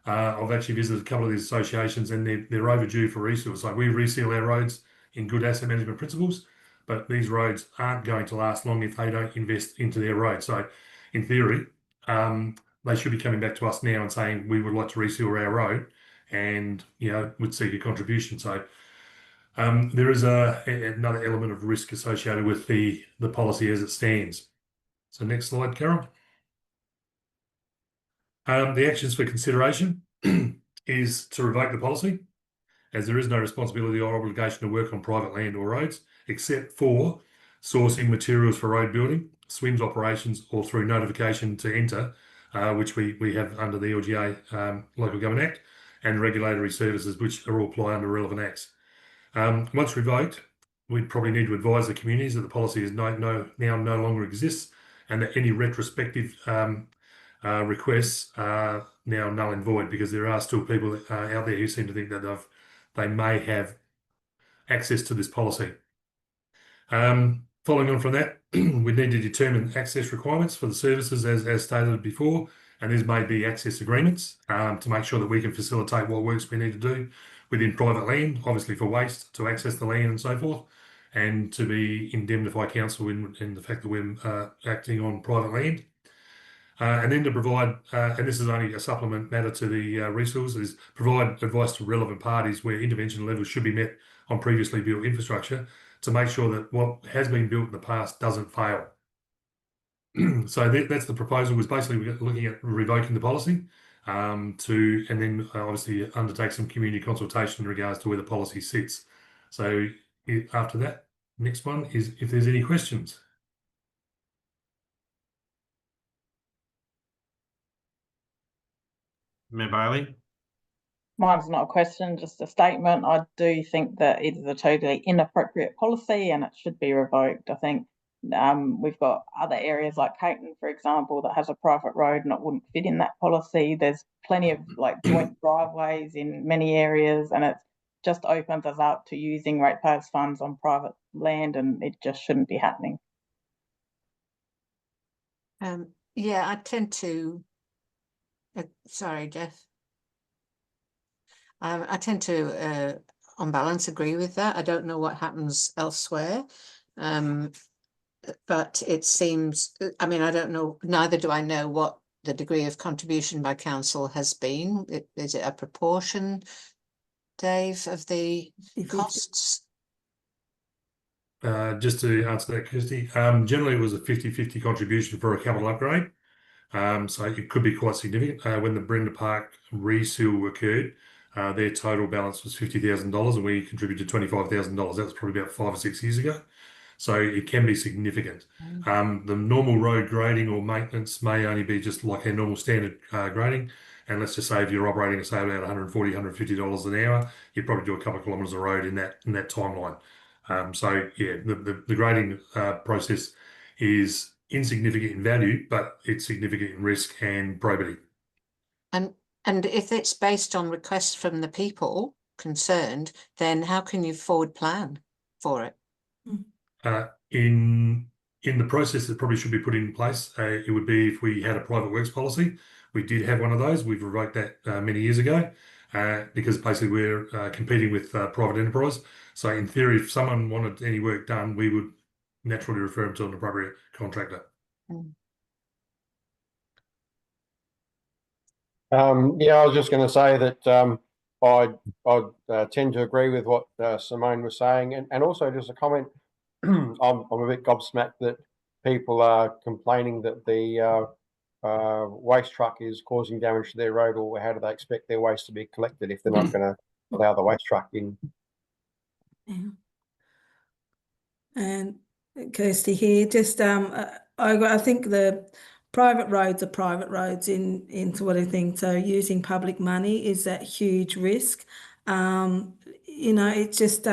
I've actually visited a couple of these associations, and they're overdue for reseal. So we reseal our roads in good asset management principles, but these roads aren't going to last long if they don't invest into their roads. So in theory, they should be coming back to us now and saying we would like to reseal our road, and would seek a contribution. So there is another element of risk associated with the policy as it stands. So next slide, Carol. The actions for consideration is to revoke the policy, as there is no responsibility or obligation to work on private land or roads, except for sourcing materials for road building, swims operations, or through notification to enter, which we have under the LGA Local Government Act, and regulatory services, which are all apply under relevant acts. Once revoked, we'd probably need to advise the communities that the policy is now no longer exists, and that any retrospective requests are now null and void, because there are still people out there who seem to think that they may have access to this policy. Following on from that, we need to determine access requirements for the services as stated before, and these may be access agreements to make sure that we can facilitate what works we need to do within private land, obviously for waste, to access the land and so forth, and to be indemnify council in the fact that we're acting on private land. And then to provide, and this is only a supplement matter to the resources, is provide advice to relevant parties where intervention levels should be met on previously built infrastructure to make sure that what has been built in the past doesn't fail. So that's the proposal, was basically looking at revoking the policy and then obviously undertake some community consultation in regards to where the policy sits. So after that, next one is if there's any questions. Mayor Bailey. Mine's not a question, just a statement. I do think that it is a totally inappropriate policy and it should be revoked. I think we've got other areas like Caton, for example, that has a private road and it wouldn't fit in that policy. There's plenty of like joint driveways in many areas, and it just opens us up to using ratepayers' funds on private land, and it just shouldn't be happening. Yeah, I tend to. Sorry, Jeff. I tend to, on balance, agree with that. I don't know what happens elsewhere. But it seems, I mean, I don't know, neither do I know what the degree of contribution by council has been. Is it a proportion, Dave, of the 50-50. costs? Just to answer that, Kirsty, generally it was a 50-50 contribution for a capital upgrade. So it could be quite significant. When the Brenda Park reseal occurred, their total balance was $50,000 and we contributed $25,000. That was probably about 5 or 6 years ago. So it can be significant. The normal road grading or maintenance may only be just like a normal standard grading. And let's just say if you're operating, say, about $140, $150 an hour, you'd probably do a couple of kilometres of road in that timeline. So yeah, the grading process is insignificant in value, but it's significant in risk and probity. And if it's based on requests from the people concerned, then how can you forward plan for it? In the process that probably should be put in place, it would be if we had a private works policy. We did have one of those. We've revoked that many years ago because basically we're competing with private enterprise. So in theory, if someone wanted any work done, we would naturally refer them to an appropriate contractor. Yeah, I was just going to say that I tend to agree with what Simone was saying, and also just a comment. I'm a bit gobsmacked that people are complaining that the waste truck is causing damage to their road, or how do they expect their waste to be collected if they're not going to allow the waste truck in? Yeah. And Kirsty here, just I think the private roads are private roads in sort of thing. So using public money is that huge risk. You know, it's just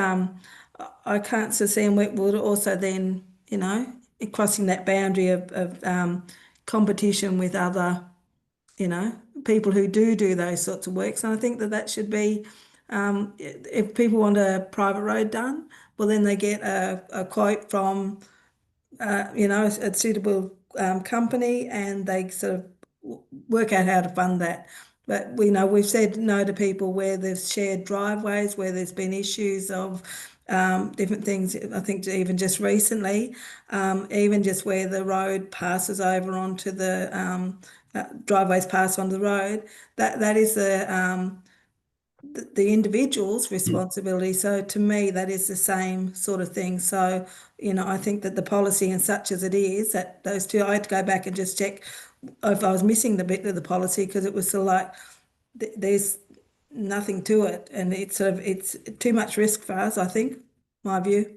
I can't see, and we would also then, you know, crossing that boundary of competition with other, you know, people who do those sorts of works. And I think that should be, if people want a private road done, well, then they get a quote from, you know, a suitable company, and they sort of work out how to fund that. But we know we've said no to people where there's shared driveways, where there's been issues of different things. I think even just recently, even just where the road passes over onto the driveways pass on the road, that is the individual's responsibility. So to me, that is the same sort of thing. So, you know, I think that the policy, and such as it is, that those two, I had to go back and just check if I was missing the bit of the policy, because it was sort of like there's nothing to it, and it's sort of, it's too much risk for us, I think, my view.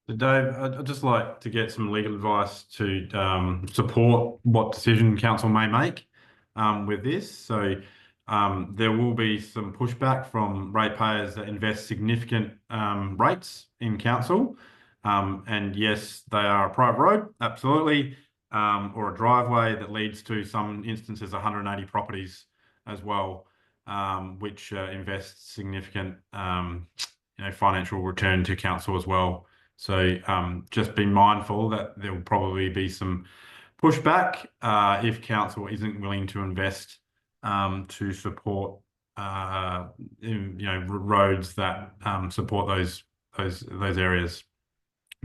So Dave, I'd just like to get some legal advice to support what decision council may make with this. So there will be some pushback from ratepayers that invest significant rates in council. And yes, they are a private road, absolutely, or a driveway that leads to, some instances, 180 properties as well, which invest significant you know, financial return to council as well. So just be mindful that there will probably be some pushback if council isn't willing to invest to support you know, roads that support those areas,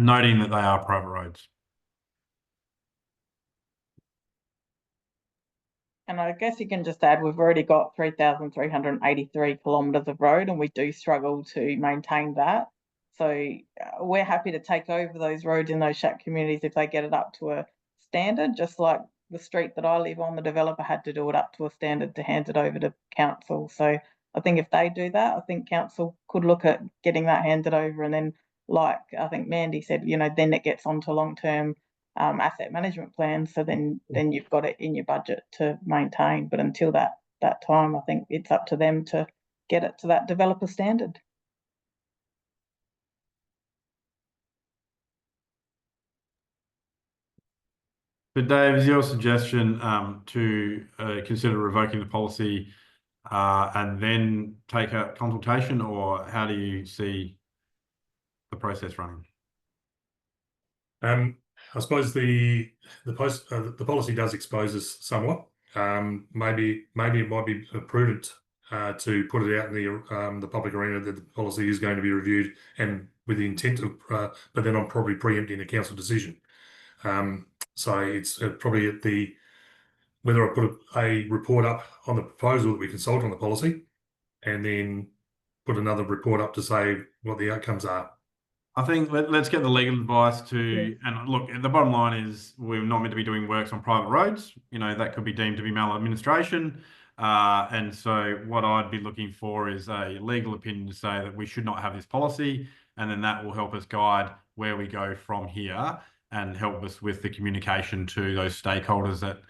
noting that they are private roads. And I guess you can just add, we've already got 3,383 kilometres of road, and we do struggle to maintain that. So we're happy to take over those roads in those shack communities if they get it up to a standard, just like the street that I live on, the developer had to do it up to a standard to hand it over to council. So I think if they do that, I think council could look at getting that handed over, and then, like I think Mandy said, you know, then it gets onto long-term asset management plan. So then you've got it in your budget to maintain. But until that time, I think it's up to them to get it to that developer standard. But Dave, is your suggestion to consider revoking the policy and then take a consultation, or how do you see the process running? I suppose the policy does expose us somewhat. Maybe it might be prudent to put it out in the public arena that the policy is going to be reviewed, and with the intent of, but then I'm probably preempting a council decision. So it's probably at whether I put a report up on the proposal that we consult on the policy, and then put another report up to say what the outcomes are. I think let's get the legal advice and look, the bottom line is we're not meant to be doing works on private roads. You know, that could be deemed to be maladministration. And so what I'd be looking for is a legal opinion to say that we should not have this policy, and then that will help us guide where we go from here and help us with the communication to those stakeholders that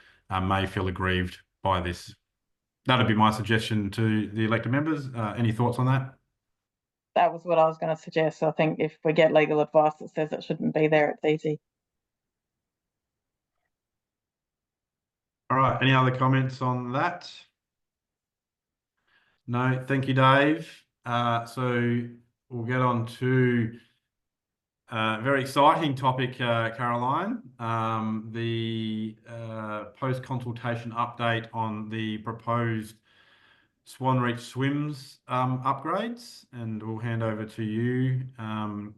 may feel aggrieved by this. That'd be my suggestion to the elected members. Any thoughts on that? That was what I was going to suggest. I think if we get legal advice that says it shouldn't be there, it's easy. All right. Any other comments on that? No. Thank you, Dave. So we'll get on to a very exciting topic, Caroline. The post-consultation update on the proposed Swan Reach SWIMS upgrades, and we'll hand over to you. And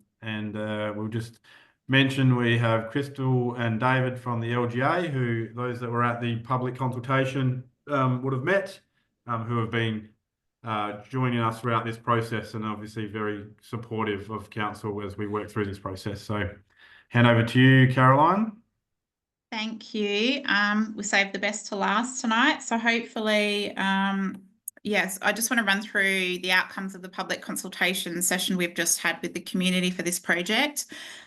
we'll just mention we have Crystal and David from the LGA, who those that were at the public consultation would have met, who have been joining us throughout this process, and obviously very supportive of council as we work through this process. So hand over to you, Caroline. Thank you. We saved the best to last tonight. So hopefully, yes, I just want to run through the outcomes of the public consultation session we've just had with the community for this project,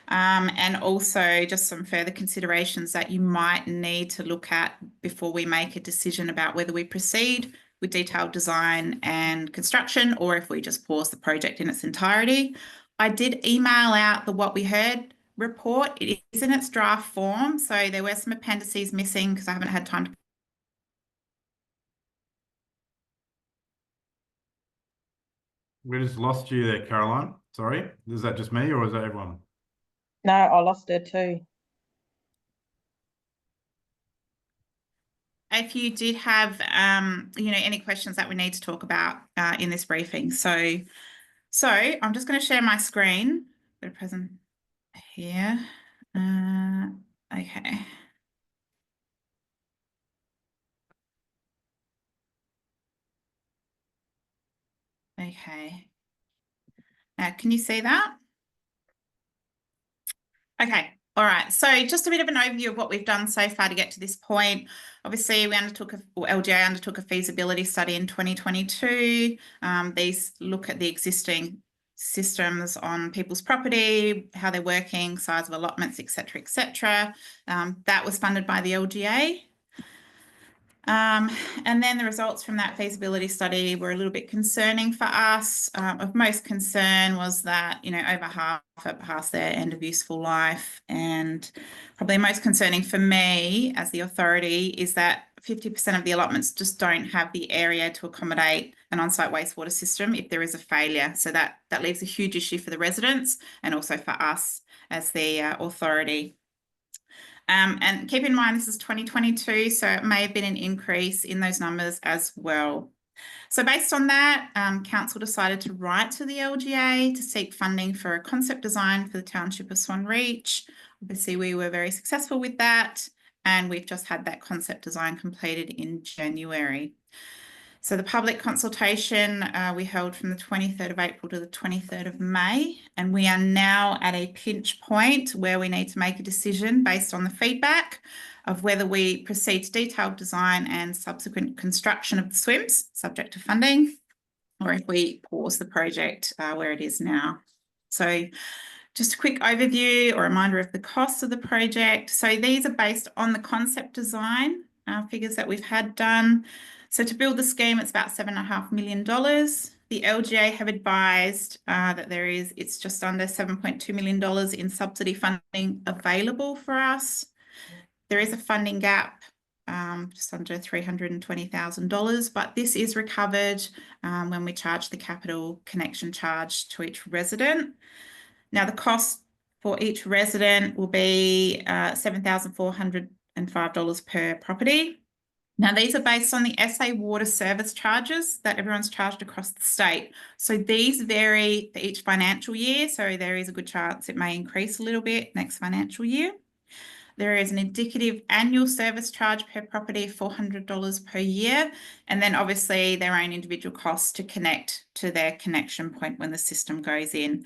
and also just some further considerations that you might need to look at before we make a decision about whether we proceed with detailed design and construction, or if we just pause the project in its entirety. I did email out the What We Heard report. It is in its draft form, so there were some appendices missing because I haven't had time to. We just lost you there, Caroline. Sorry. Is that just me or is that everyone? No, I lost it too. If you did have, any questions that we need to talk about in this briefing. So I'm just going to share my screen. Put a present here. Okay. Okay. Now, can you see that? Okay. All right. So just a bit of an overview of what we've done so far to get to this point. Obviously, LGA undertook a feasibility study in 2022. These look at the existing systems on people's property, how they're working, size of allotments, etc., etc. That was funded by the LGA. And then the results from that feasibility study were a little bit concerning for us. Of most concern was that, over half are past their end of useful life. And probably most concerning for me as the authority is that 50% of the allotments just don't have the area to accommodate an on-site wastewater system if there is a failure. So that leaves a huge issue for the residents and also for us as the authority. And keep in mind, this is 2022, so it may have been an increase in those numbers as well. So based on that, council decided to write to the LGA to seek funding for a concept design for the township of Swan Reach. Obviously, we were very successful with that, and we've just had that concept design completed in January. So the public consultation we held from the 23rd of April to the 23rd of May, and we are now at a pinch point where we need to make a decision based on the feedback of whether we proceed to detailed design and subsequent construction of the SWIMS, subject to funding, or if we pause the project where it is now. So Just a quick overview or reminder of the costs of the project. So these are based on the concept design figures that we've had done. So to build the scheme, it's about $7.5 million. The LGA have advised that it's just under $7.2 million in subsidy funding available for us. There is a funding gap, just under $320,000, but this is recovered when we charge the capital connection charge to each resident. Now, the cost for each resident will be $7,405 per property. Now, these are based on the SA water service charges that everyone's charged across the state. So these vary for each financial year. So there is a good chance it may increase a little bit next financial year. There is an indicative annual service charge per property of $400 per year. And then obviously their own individual costs to connect to their connection point when the system goes in.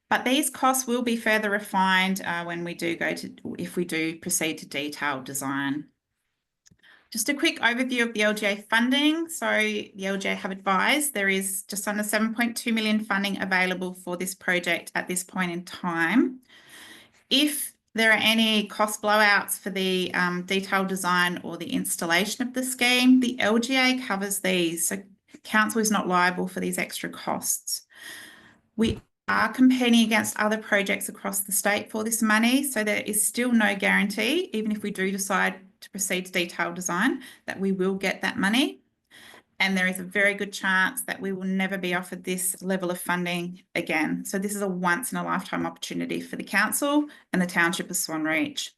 But these costs will be further refined when we do if we do proceed to detailed design. Just a quick overview of the LGA funding. So the LGA have advised there is just under $7.2 million funding available for this project at this point in time. If there are any cost blowouts for the detailed design or the installation of the scheme, the LGA covers these. So council is not liable for these extra costs. We are competing against other projects across the state for this money, so there is still no guarantee, even if we do decide to proceed to detailed design, that we will get that money. And there is a very good chance that we will never be offered this level of funding again. So this is a once in a lifetime opportunity for the council and the township of Swan Reach.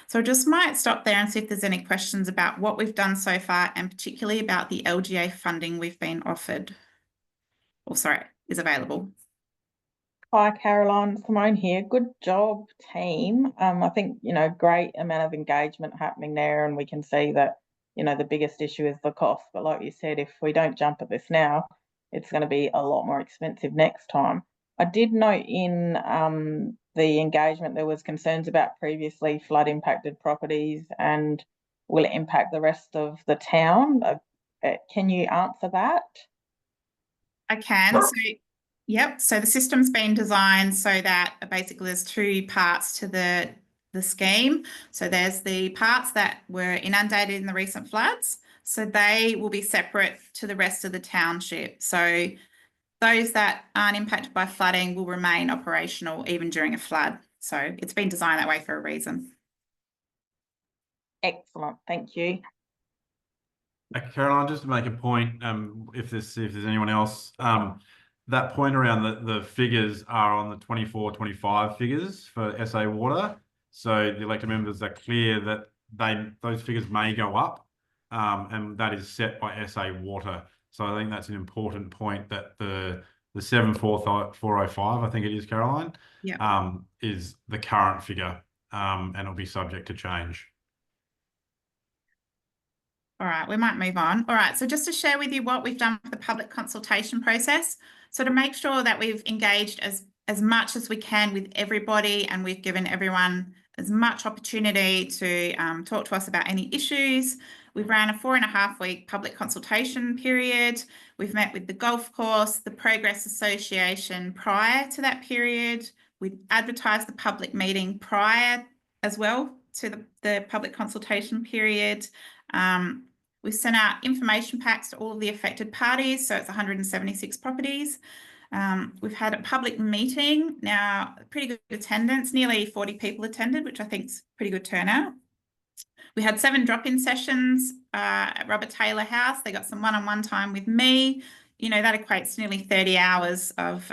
So I just might stop there and see if there's any questions about what we've done so far, and particularly about the LGA funding we've been offered, or sorry, is available. Hi, Caroline. Simone here. Good job, team. I think, great amount of engagement happening there, and we can see that, the biggest issue is the cost. But like you said, if we don't jump at this now, it's going to be a lot more expensive next time. I did note in the engagement there was concerns about previously flood-impacted properties and will it impact the rest of the town? Can you answer that? I can. Yep. So the system's been designed so that basically there's two parts to the scheme. So there's the parts that were inundated in the recent floods. So they will be separate to the rest of the township. So those that aren't impacted by flooding will remain operational even during a flood. So it's been designed that way for a reason. Excellent. Thank you. Caroline, just to make a point, if there's anyone else, that point around the figures are on the 24-25 figures for SA Water. So the elected members are clear that those figures may go up, and that is set by SA Water. So I think that's an important point, that the 74405, I think it is, Caroline, is the current figure, and it'll be subject to change. All right, we might move on. All right, so just to share with you what we've done with the public consultation process. So to make sure that we've engaged as much as we can with everybody, and we've given everyone as much opportunity to talk to us about any issues. We've ran a 4.5-week public consultation period. We've met with the golf course, the Progress Association prior to that period. We advertised the public meeting prior as well to the public consultation period. We sent out information packs to all of the affected parties, so it's 176 properties. We've had a public meeting. Now, pretty good attendance, nearly 40 people attended, which I think is pretty good turnout. We had 7 drop-in sessions at Robert Taylor House. They got some one-on-one time with me. That equates to nearly 30 hours of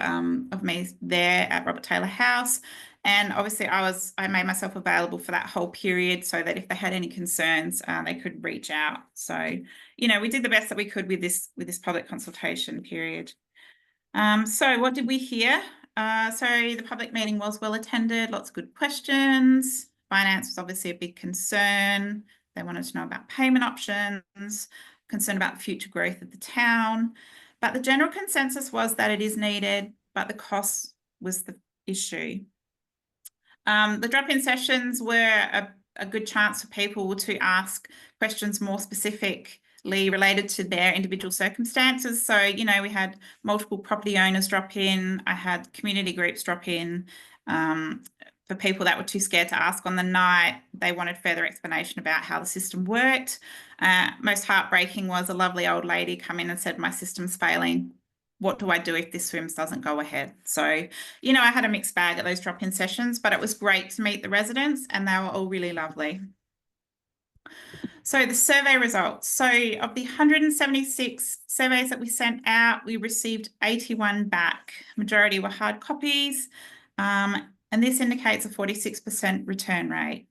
me there at Robert Taylor House. And obviously I made myself available for that whole period so that if they had any concerns, they could reach out. So, we did the best that we could with this public consultation period. So what did we hear? So the public meeting was well attended, lots of good questions. Finance was obviously a big concern. They wanted to know about payment options, concern about future growth of the town. But the general consensus was that it is needed, but the cost was the issue. The drop-in sessions were a good chance for people to ask questions more specifically related to their individual circumstances. So, you know, we had multiple property owners drop in. I had community groups drop in. For people that were too scared to ask on the night, they wanted further explanation about how the system worked. Most heartbreaking was a lovely old lady come in and said, my system's failing. What do I do if this SWMS doesn't go ahead? So, you know, I had a mixed bag at those drop-in sessions, but it was great to meet the residents and they were all really lovely. So the survey results. So of the 176 surveys that we sent out, we received 81 back. Majority were hard copies. And this indicates a 46% return rate.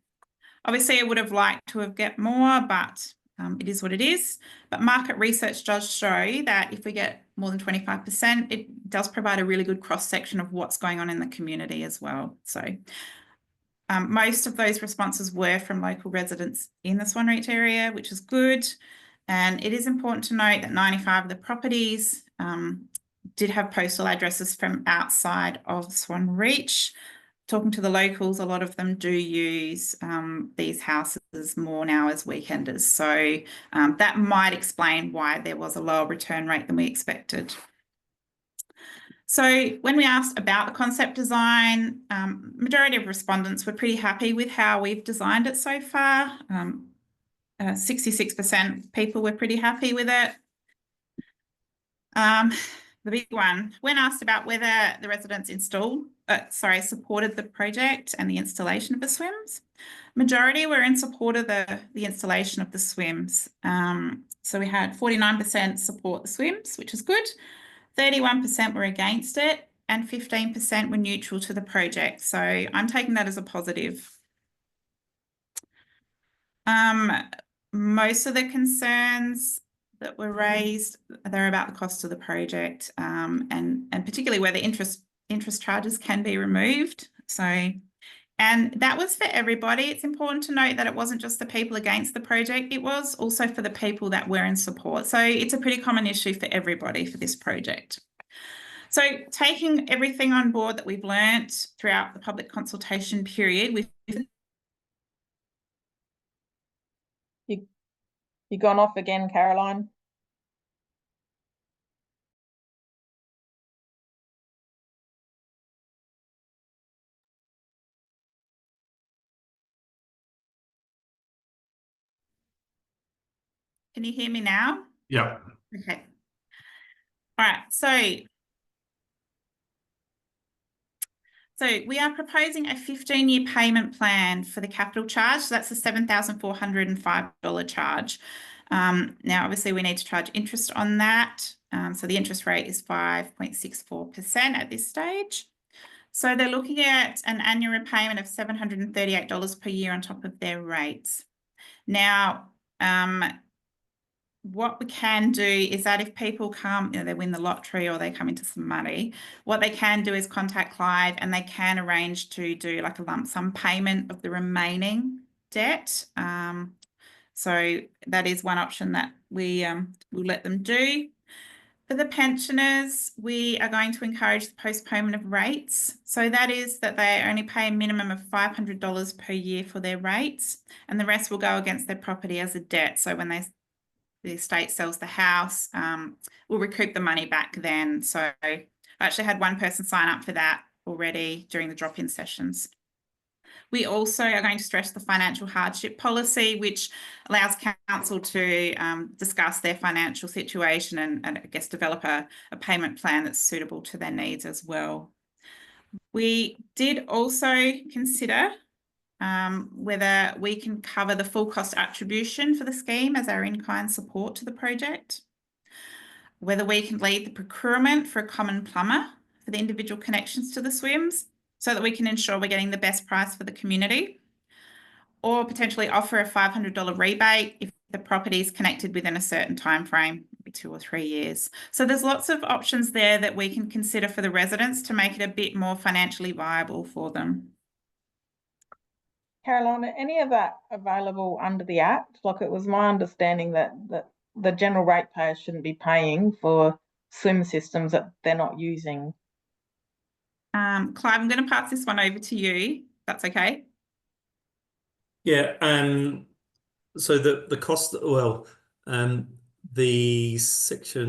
Obviously, I would have liked to have get more, but it is what it is. But market research does show that if we get more than 25%, it does provide a really good cross-section of what's going on in the community as well. So most of those responses were from local residents in the Swan Reach area, which is good. And it is important to note that 95 of the properties did have postal addresses from outside of Swan Reach. Talking to the locals, a lot of them do use these houses more now as weekenders. So that might explain why there was a lower return rate than we expected. So when we asked about the concept design, majority of respondents were pretty happy with how we've designed it so far. 66% people were pretty happy with it. The big one, when asked about whether the residents supported the project and the installation of the SWMS, majority were in support of the installation of the SWMS. So we had 49% support the SWMS, which is good. 31% were against it and 15% were neutral to the project. So I'm taking that as a positive. Most of the concerns that were raised, they're about the cost of the project and particularly whether interest charges can be removed. So, and that was for everybody. It's important to note that it wasn't just the people against the project, it was also for the people that were in support. So it's a pretty common issue for everybody for this project. So taking everything on board that we've learnt throughout the public consultation period, You've gone off again, Caroline. Can you hear me now? Yeah. Okay. All right. So we are proposing a 15-year payment plan for the capital charge. So that's a $7,405 charge. Now, obviously, we need to charge interest on that. So the interest rate is 5.64% at this stage. So they're looking at an annual repayment of $738 per year on top of their rates. Now, what we can do is that if people come, you know, they win the lottery or they come into some money, what they can do is contact Clive and they can arrange to do like a lump sum payment of the remaining debt. So that is one option that we will let them do. For the pensioners, we are going to encourage the postponement of rates. So that is that they only pay a minimum of $500 per year for their rates, and the rest will go against their property as a debt. So when the estate sells the house, we'll recoup the money back then. So I actually had one person sign up for that already during the drop-in sessions. We also are going to stress the financial hardship policy, which allows council to discuss their financial situation and I guess develop a payment plan that's suitable to their needs as well. We did also consider whether we can cover the full cost attribution for the scheme as our in-kind support to the project, whether we can lead the procurement for a common plumber for the individual connections to the SWMS so that we can ensure we're getting the best price for the community, or potentially offer a $500 rebate if the property is connected within a certain time frame, maybe 2 or 3 years. So there's lots of options there that we can consider for the residents to make it a bit more financially viable for them. Caroline, are any of that available under the Act? Like, it was my understanding that the general ratepayers shouldn't be paying for swim systems that they're not using. Clive, I'm going to pass this one over to you. That's okay. Yeah, so the cost, well, the section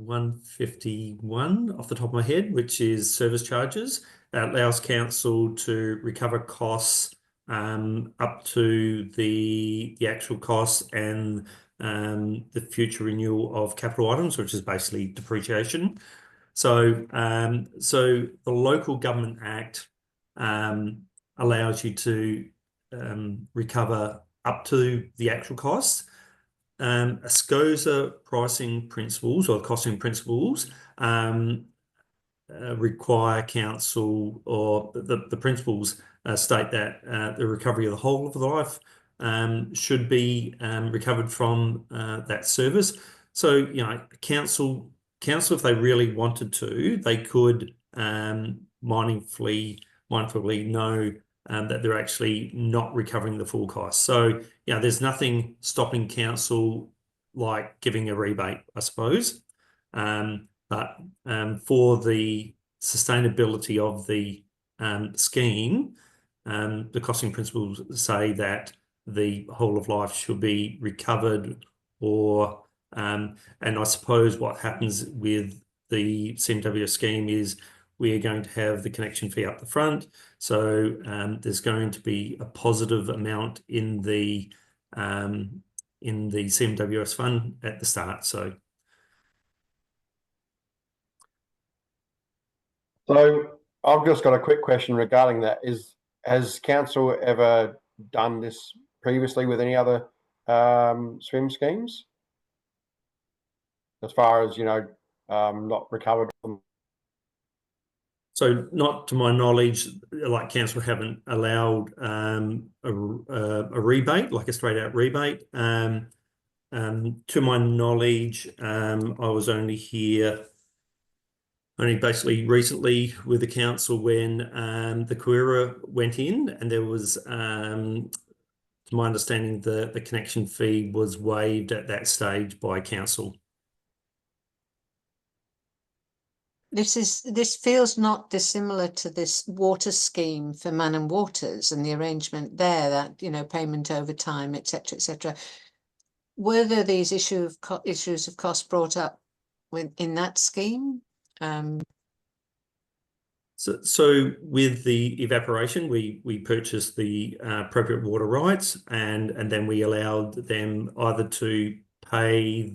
151 off the top of my head, which is service charges, that allows council to recover costs up to the actual costs and the future renewal of capital items, which is basically depreciation. So, so the Local Government Act allows you to recover up to the actual costs. SCOSA pricing principles or costing principles require council, or the principles state that the recovery of the whole of the life should be recovered from that service. So, you know, council, if they really wanted to, they could mindfully know that they're actually not recovering the full cost. So, you know, there's nothing stopping council like giving a rebate, I suppose. But for the sustainability of the scheme, the costing principles say that the whole of life should be recovered, or and I suppose what happens with the CMWS scheme is we are going to have the connection fee up the front. So there's going to be a positive amount in the CMWS fund at the start. So I've just got a quick question regarding that. Has council ever done this previously with any other swim schemes? As far as, you know, not recovered from. So not to my knowledge, like council haven't allowed a rebate, like a straight out rebate. To my knowledge, I was only basically recently with the council when the Quira went in, and there was, to my understanding, the connection fee was waived at that stage by council. This feels not dissimilar to this water scheme for Man and Waters and the arrangement there, that, you know, payment over time, etc., etc. Were there these issues of cost brought up in that scheme? So with the evaporation, we purchased the appropriate water rights, and then we allowed them either to pay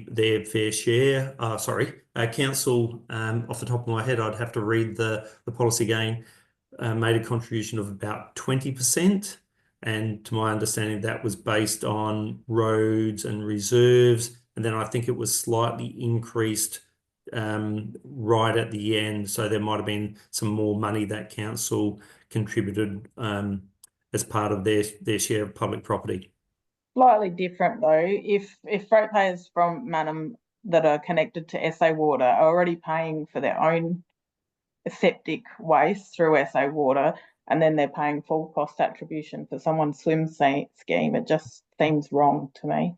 their fair share. Council, off the top of my head, I'd have to read the policy again, made a contribution of about 20%. And to my understanding, that was based on roads and reserves. And then I think it was slightly increased right at the end. So there might have been some more money that council contributed as part of their share of public property. Slightly different though. If ratepayers from Manum that are connected to SA Water are already paying for their own septic waste through SA Water, and then they're paying full cost attribution for someone's swim scheme, it just seems wrong to me.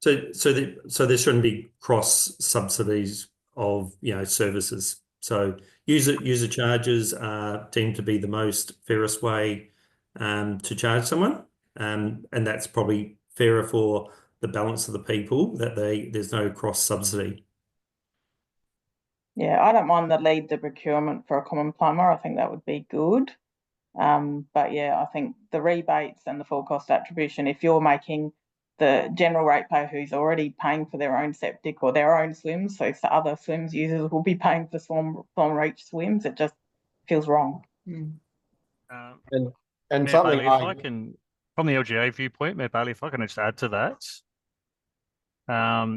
So there shouldn't be cross subsidies of, you know, services. So user charges are deemed to be the most fairest way to charge someone, and that's probably fairer for the balance of the people, that there's no cross subsidy. Yeah, I don't mind the procurement for a common plumber. I think that would be good. But yeah, I think the rebates and the full cost attribution, if you're making the general ratepayer who's already paying for their own septic or their own swims, so other swims users will be paying for Swan Reach swims, it just feels wrong. And Mayor something Bailey, if I can, from the LGA viewpoint, Mayor Bailey, if I can just add to that,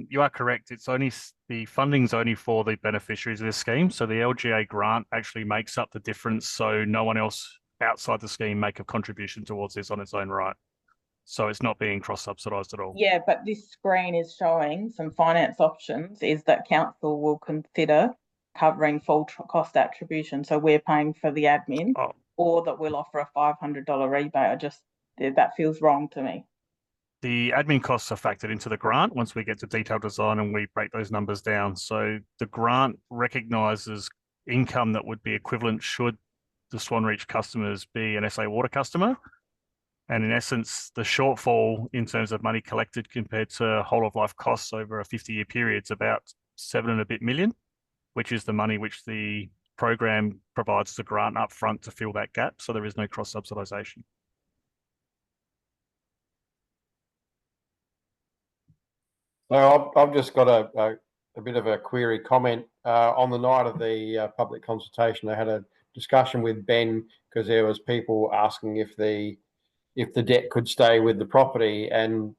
you are correct. It's only the funding's only for the beneficiaries of this scheme. So the LGA grant actually makes up the difference. So no one else outside the scheme make a contribution towards this on its own right. So it's not being cross-subsidised at all. Yeah, but this screen is showing some finance options, is that council will consider covering full cost attribution. So we're paying for the admin, or that we'll offer a $500 rebate. That feels wrong to me. The admin costs are factored into the grant once we get to detailed design and we break those numbers down. So the grant recognises income that would be equivalent should the Swan Reach customers be an SA Water customer. And in essence, the shortfall in terms of money collected compared to whole of life costs over a 50-year period is about 7 and a bit million, which is the money which the program provides the grant up front to fill that gap. So there is no cross subsidisation. So I've just got a bit of a query comment. On the night of the public consultation, I had a discussion with Ben because there was people asking if the debt could stay with the property, and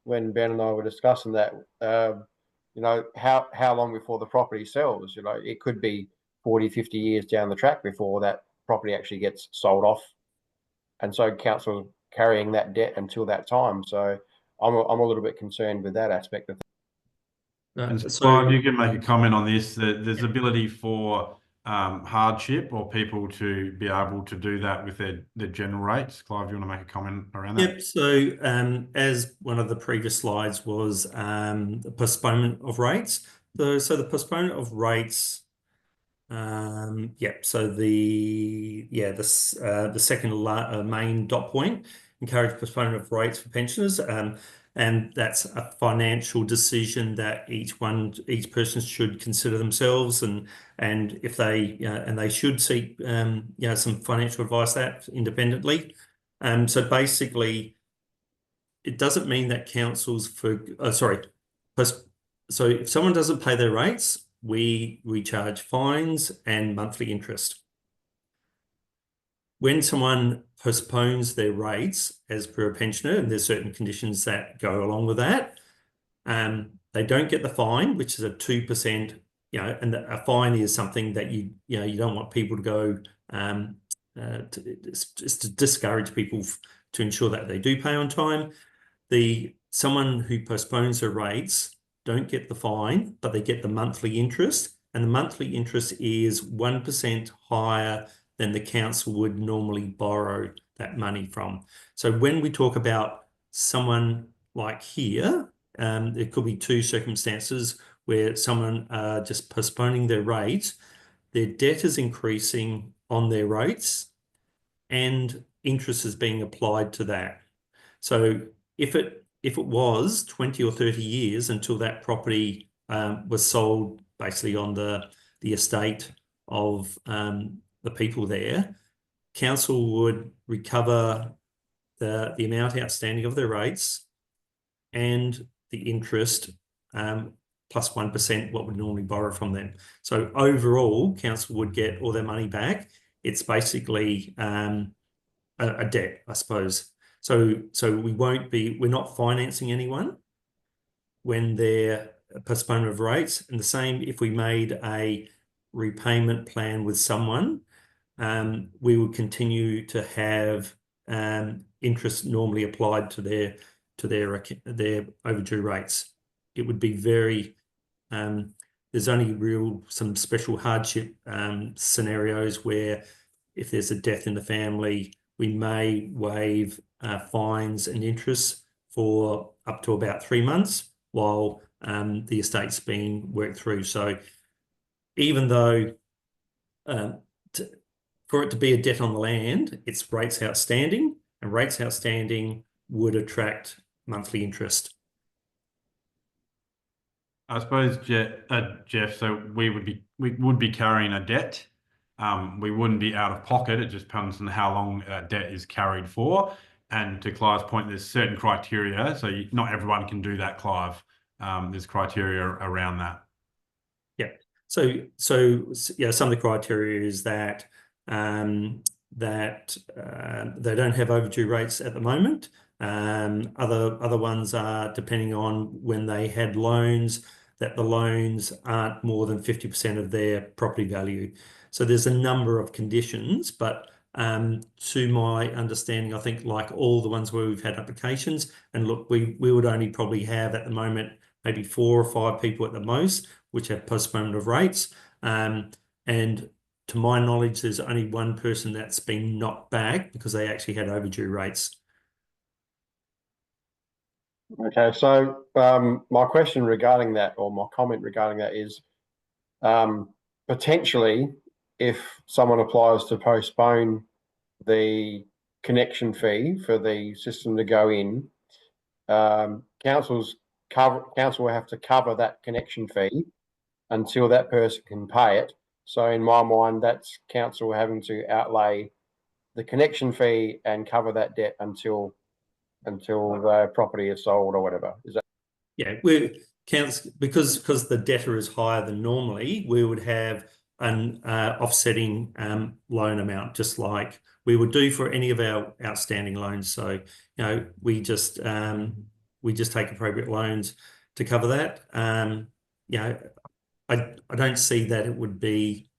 when Ben and I were discussing that, you know, how long before the property sells? You know, it could be 40, 50 years down the track before that property actually gets sold off, and so council carrying that debt until that time. So I'm a little bit concerned with that aspect of things. And Clive, you can make a comment on this. That there's ability for hardship or people to be able to do that with their general rates. Clive, do you want to make a comment around that? Yep. So as one of the previous slides was the postponement of rates. So the postponement of rates. Yep. So the second main dot point, encourage postponement of rates for pensioners. And that's a financial decision that each person should consider themselves, and if they should seek some financial advice that independently. So basically, it doesn't mean that councils so if someone doesn't pay their rates, we charge fines and monthly interest. When someone postpones their rates as per a pensioner, and there's certain conditions that go along with that, they don't get the fine, which is a 2%. You know, and a fine is something that you don't want people to go just to discourage people to ensure that they do pay on time. Someone who postpones their rates don't get the fine, but they get the monthly interest, and the monthly interest is 1% higher than the council would normally borrow that money from. So when we talk about someone like here, there could be two circumstances where someone just postponing their rates, their debt is increasing on their rates, and interest is being applied to that. So if it was 20 or 30 years until that property was sold basically on the estate of the people there, council would recover the amount outstanding of their rates and the interest plus 1% what would normally borrow from them. So overall, council would get all their money back. It's basically a debt, I suppose. So we're not financing anyone when they're postponement of rates. And the same if we made a repayment plan with someone, we would continue to have interest normally applied to their overdue rates. It would be very there's only some special hardship scenarios where if there's a death in the family, we may waive fines and interest for up to about 3 months while the estate's being worked through. So even though for it to be a debt on the land, it's rates outstanding, and rates outstanding would attract monthly interest. I suppose, Jeff, so we would be carrying a debt. We wouldn't be out of pocket. It just depends on how long debt is carried for. And to Clive's point, there's certain criteria. So not everyone can do that, Clive. There's criteria around that. Yeah. So yeah, some of the criteria is that they don't have overdue rates at the moment. Other ones are depending on when they had loans, that the loans aren't more than 50% of their property value. So there's a number of conditions, but to my understanding, I think like all the ones where we've had applications, and look, we would only probably have at the moment maybe 4 or 5 people at the most which have postponement of rates. And to my knowledge, there's only one person that's been knocked back because they actually had overdue rates. Okay, so my question regarding that, or my comment regarding that is, potentially, if someone applies to postpone the connection fee for the system to go in, council will have to cover that connection fee until that person can pay it. So in my mind, that's council having to outlay the connection fee and cover that debt until the property is sold or whatever. Is that? Yeah, because the debtor is higher than normally, we would have an offsetting loan amount, just like we would do for any of our outstanding loans. So, we just take appropriate loans to cover that. I don't see that it would be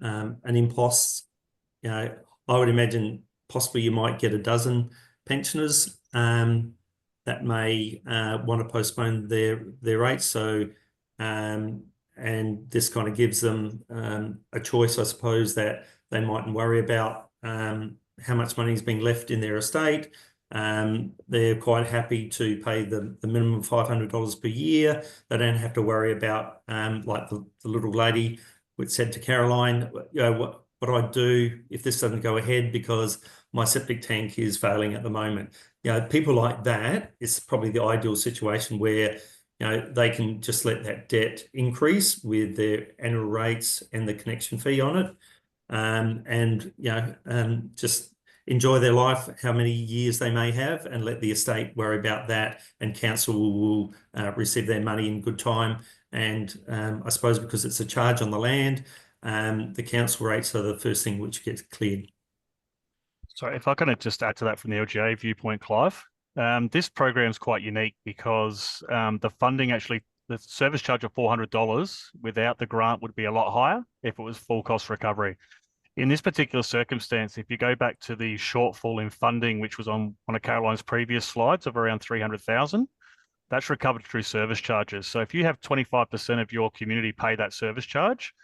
an impost. I would imagine possibly you might get a dozen pensioners that may want to postpone their rates. So, and this kind of gives them a choice, I suppose, that they mightn't worry about how much money is being left in their estate. They're quite happy to pay the minimum of $500 per year. They don't have to worry about, like the little lady which said to Caroline, what do I do if this doesn't go ahead because my septic tank is failing at the moment? People like that, it's probably the ideal situation where they can just let that debt increase with their annual rates and the connection fee on it, and just enjoy their life, how many years they may have, and let the estate worry about that, and council will receive their money in good time. And I suppose because it's a charge on the land, the council rates are the first thing which gets cleared. So if I can just add to that from the LGA viewpoint, Clive, this program is quite unique because the funding actually, the service charge of $400 without the grant would be a lot higher if it was full cost recovery. In this particular circumstance, if you go back to the shortfall in funding, which was on one of Caroline's previous slides of around 300,000, that's recovered through service charges. So if you have 25% of your community pay that service charge,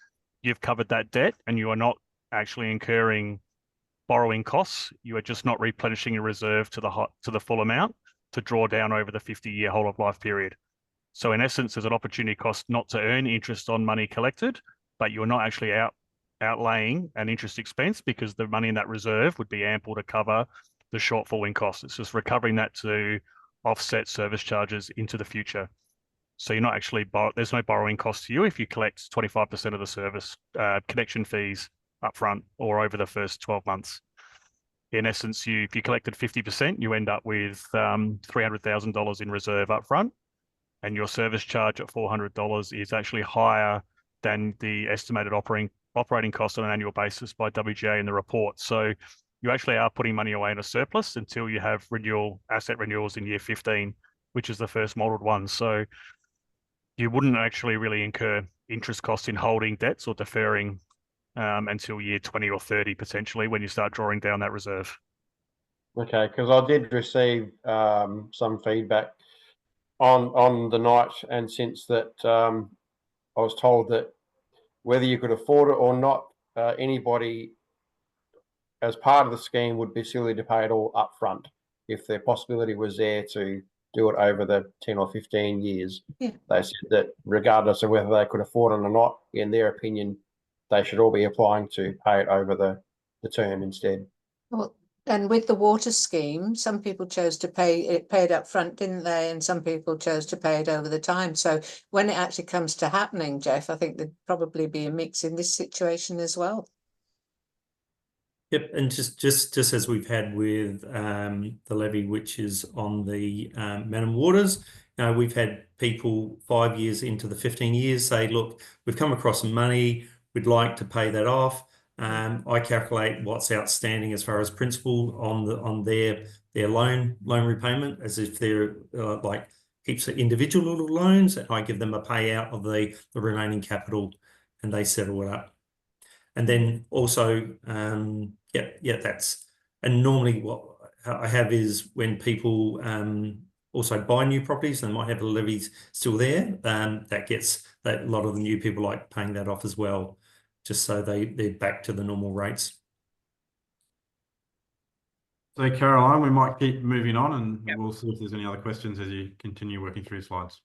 you've covered that debt and you are not actually incurring borrowing costs. You are just not replenishing your reserve to the full amount to draw down over the 50-year whole of life period. So in essence, there's an opportunity cost not to earn interest on money collected, but you're not actually outlaying an interest expense because the money in that reserve would be ample to cover the shortfall in costs. It's just recovering that to offset service charges into the future. So you're not actually, there's no borrowing cost to you if you collect 25% of the service connection fees upfront or over the first 12 months. In essence, if you collected 50%, you end up with $300,000 in reserve upfront, and your service charge at $400 is actually higher than the estimated operating cost on an annual basis by WGA in the report. So you actually are putting money away in a surplus until you have asset renewals in year 15, which is the first modeled one. So you wouldn't actually really incur interest costs in holding debts or deferring until year 20 or 30 potentially when you start drawing down that reserve. Okay, because I did receive some feedback on the night and since that I was told that whether you could afford it or not, anybody as part of the scheme would be silly to pay it all up front if the possibility was there to do it over the 10 or 15 years. Yeah. They said that regardless of whether they could afford it or not, in their opinion, they should all be applying to pay it over the term instead. Well, and with the water scheme, some people chose to pay it up front, didn't they? And some people chose to pay it over the time. So when it actually comes to happening, Jeff, I think there'd probably be a mix in this situation as well. Yep, and just as we've had with the levy, which is on the Manning Waters, we've had people 5 years into the 15 years say, look, we've come across some money, we'd like to pay that off. I calculate what's outstanding as far as principal on their loan repayment as if they're like heaps of individual little loans, and I give them a payout of the remaining capital and they settle it up. And then also, and normally what I have is when people also buy new properties, they might have the levies still there. A lot of the new people like paying that off as well, just so they're back to the normal rates. So Caroline, we might keep moving on and we'll see if there's any other questions as you continue working through slides.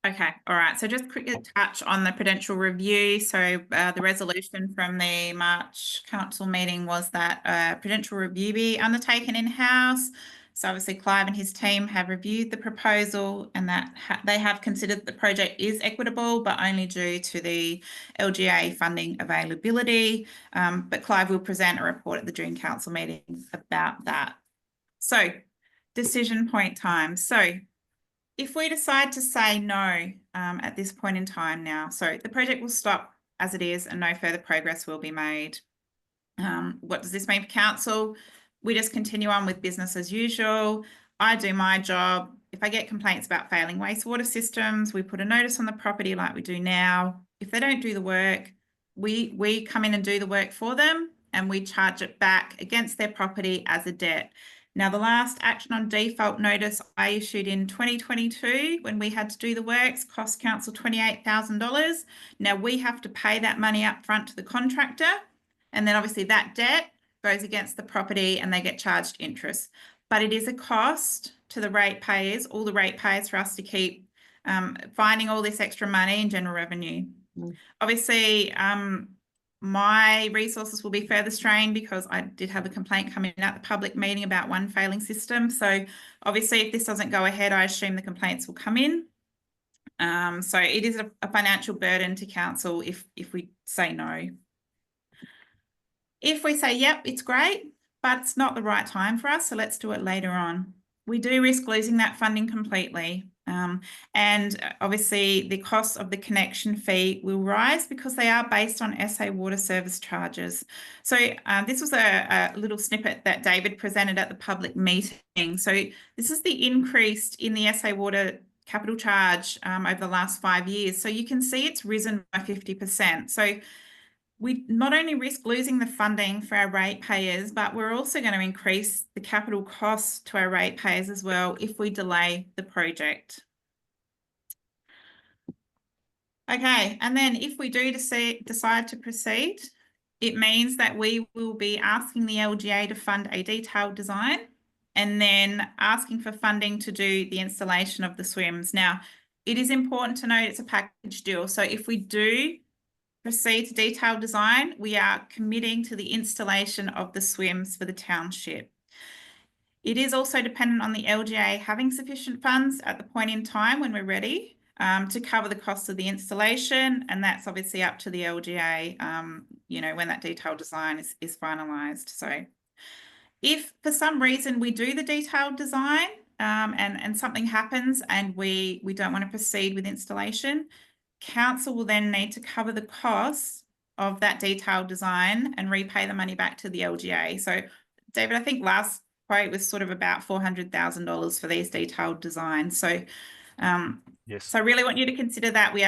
Okay, all right. So just quickly touch on the prudential review. So the resolution from the March council meeting was that prudential review be undertaken in-house. So obviously Clive and his team have reviewed the proposal and that they have considered the project is equitable, but only due to the LGA funding availability. But Clive will present a report at the June council meeting about that. So decision point time. So if we decide to say no at this point in time now, so the project will stop as it is and no further progress will be made. What does this mean for council? We just continue on with business as usual. I do my job. If I get complaints about failing wastewater systems, we put a notice on the property like we do now. If they don't do the work, we come in and do the work for them and we charge it back against their property as a debt. Now, the last action on default notice I issued in 2022 when we had to do the works cost council $28,000. Now we have to pay that money up front to the contractor, and then obviously that debt goes against the property and they get charged interest. But it is a cost to the ratepayers, all the ratepayers, for us to keep finding all this extra money in general revenue. Obviously, my resources will be further strained because I did have a complaint come in at the public meeting about one failing system. So obviously if this doesn't go ahead, I assume the complaints will come in. So it is a financial burden to council if we say no. If we say, yep, it's great, but it's not the right time for us, so let's do it later on. We do risk losing that funding completely. And obviously the cost of the connection fee will rise because they are based on SA water service charges. So this was a little snippet that David presented at the public meeting. So this is the increase in the SA water capital charge over the last 5 years. So you can see it's risen by 50%. So we not only risk losing the funding for our ratepayers, but we're also going to increase the capital costs to our ratepayers as well if we delay the project. Okay, and then if we do decide to proceed, it means that we will be asking the LGA to fund a detailed design and then asking for funding to do the installation of the swims. Now, it is important to note it's a package deal. So if we do proceed to detailed design, we are committing to the installation of the swims for the township. It is also dependent on the LGA having sufficient funds at the point in time when we're ready to cover the cost of the installation, and that's obviously up to the LGA, you know, when that detailed design is finalised. So if for some reason we do the detailed design and something happens and we don't want to proceed with installation, council will then need to cover the costs of that detailed design and repay the money back to the LGA. So, David, I think last quote was sort of about $400,000 for these detailed designs. So, yes. So I really want you to consider that we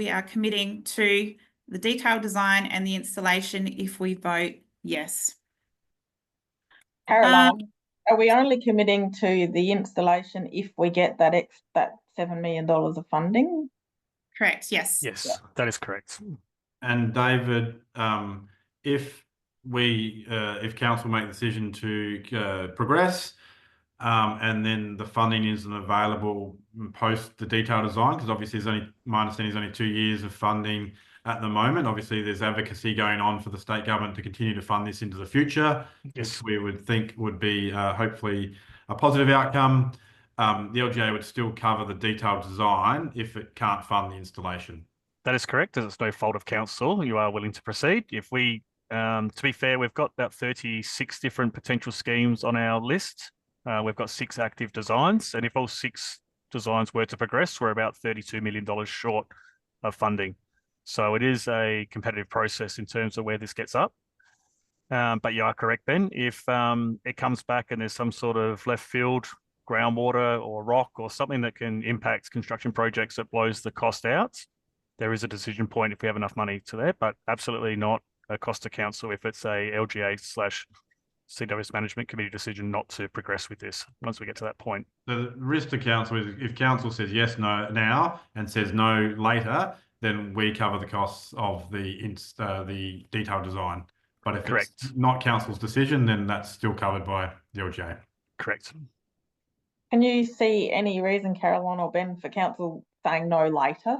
are committing to the detailed design and the installation if we vote yes. Caroline, are we only committing to the installation if we get that $7 million of funding? Correct. Yes. Yes, yeah. That is correct. And David, if council make the decision to progress, and then the funding isn't available post the detailed design, because obviously my understanding is only 2 years of funding at the moment. Obviously, there's advocacy going on for the state government to continue to fund this into the future, yes, which we would think would be hopefully a positive outcome. The LGA would still cover the detailed design if it can't fund the installation. That is correct, as it's no fault of council. You are willing to proceed. If we, to be fair, we've got about 36 different potential schemes on our list. We've got 6 active designs, and if all 6 designs were to progress, we're about $32 million short of funding. So it is a competitive process in terms of where this gets up. But you are correct, Ben. If it comes back and there's some sort of left field groundwater or rock or something that can impact construction projects that blows the cost out, there is a decision point if we have enough money to that, but absolutely not a cost to council if it's a LGA/CWMS Management Committee decision not to progress with this once we get to that point. The risk to council is if council says yes, no now and says no later, then we cover the costs of the detailed design. But if it's not council's decision, then that's still covered by the LGA. Correct. Can you see any reason, Caroline or Ben, for council saying no later?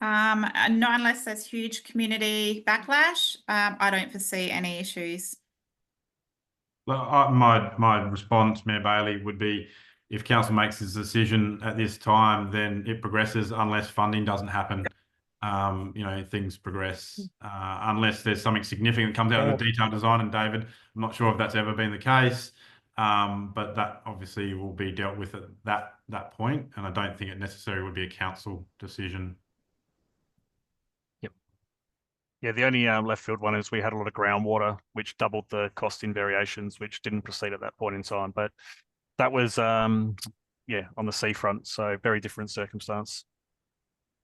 Not unless there's huge community backlash. I don't foresee any issues. Well, my response, Mayor Bailey, would be if council makes this decision at this time, then it progresses unless funding doesn't happen. Things progress unless there's something significant that comes out of the detailed design. And David, I'm not sure if that's ever been the case, but that obviously will be dealt with at that point. And I don't think it necessarily would be a council decision. Yeah, the only left field one is we had a lot of groundwater, which doubled the cost in variations, which didn't proceed at that point in time. But that was, on the seafront, so very different circumstance.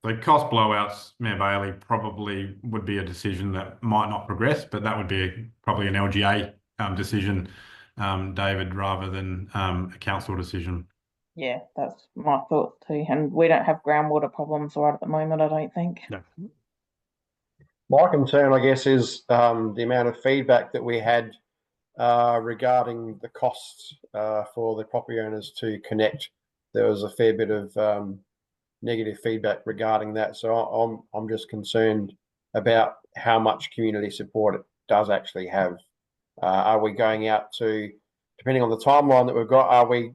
So cost blowouts, Mayor Bailey, probably would be a decision that might not progress, but that would be probably an LGA decision, David, rather than a council decision. Yeah, that's my thought too. And we don't have groundwater problems right at the moment, I don't think. No. My concern, I guess, is the amount of feedback that we had regarding the costs for the property owners to connect. There was a fair bit of negative feedback regarding that. So I'm just concerned about how much community support it does actually have. Are we going out to, depending on the timeline that we've got, are we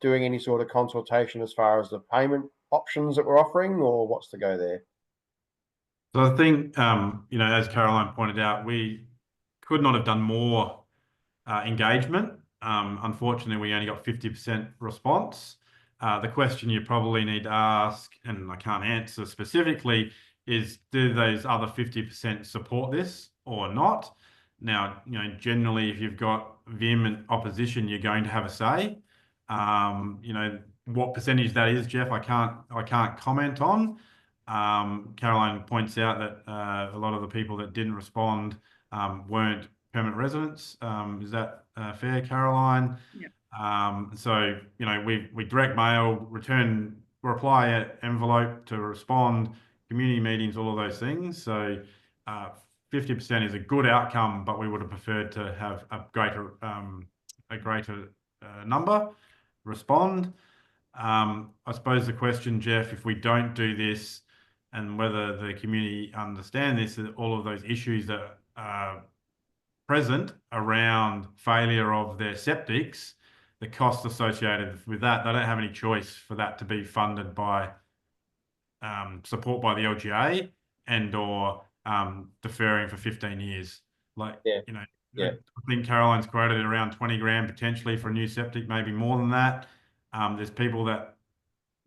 doing any sort of consultation as far as the payment options that we're offering, or what's the go there? So I think, as Caroline pointed out, we could not have done more engagement. Unfortunately, we only got 50% response. The question you probably need to ask, and I can't answer specifically, is do those other 50% support this or not? Now, generally, if you've got vehement opposition, you're going to have a say. What percentage that is, Jeff, I can't comment on. Caroline points out that a lot of the people that didn't respond weren't permanent residents. Is that fair, Caroline? Yeah. So we direct mail, reply envelope to respond, community meetings, all of those things. So 50% is a good outcome, but we would have preferred to have a greater number respond. I suppose the question, Jeff, if we don't do this, and whether the community understand this, that all of those issues that are present around failure of their septics, the costs associated with that, they don't have any choice for that to be funded by support by the LGA and or deferring for 15 years. I think Caroline's quoted around 20 grand potentially for a new septic, maybe more than that. There's people that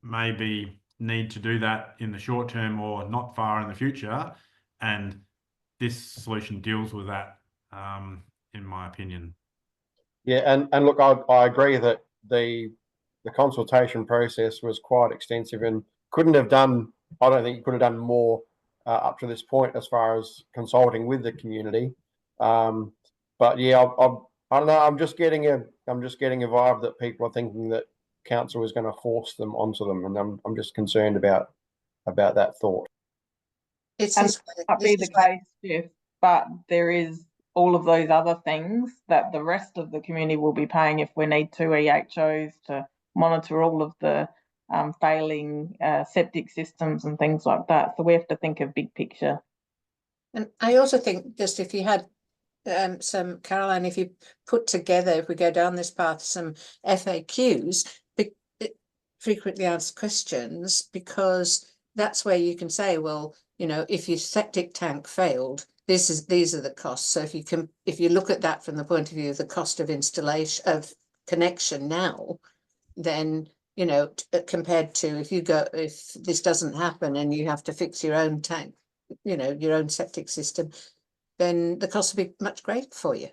maybe need to do that in the short term or not far in the future, and this solution deals with that, in my opinion. Yeah, and look, I agree that the consultation process was quite extensive and couldn't have done. I don't think you could have done more up to this point as far as consulting with the community. But yeah, I don't know. I'm just getting a vibe that people are thinking that council is going to force them onto them, and I'm just concerned about that thought. It might be the case, Jeff, but there is all of those other things that the rest of the community will be paying if we need two EHOs to monitor all of the failing septic systems and things like that. So we have to think of big picture. And I also think just if you had Caroline, if you put together, if we go down this path, some FAQs, frequently asked questions, because that's where you can say, well, if your septic tank failed, these are the costs. So if you look at that from the point of view of the cost of installation of connection now, then compared to if this doesn't happen and you have to fix your own tank, your own septic system, then the cost will be much greater for you.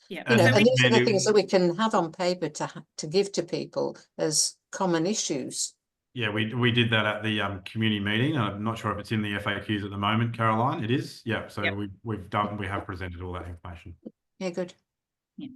Yeah, and these are the things that we can have on paper to give to people as common issues. Yeah, we did that at the community meeting. I'm not sure if it's in the FAQs at the moment, Caroline. It is. Yeah. So yep. we have presented all that information. Yeah, good. Yeah.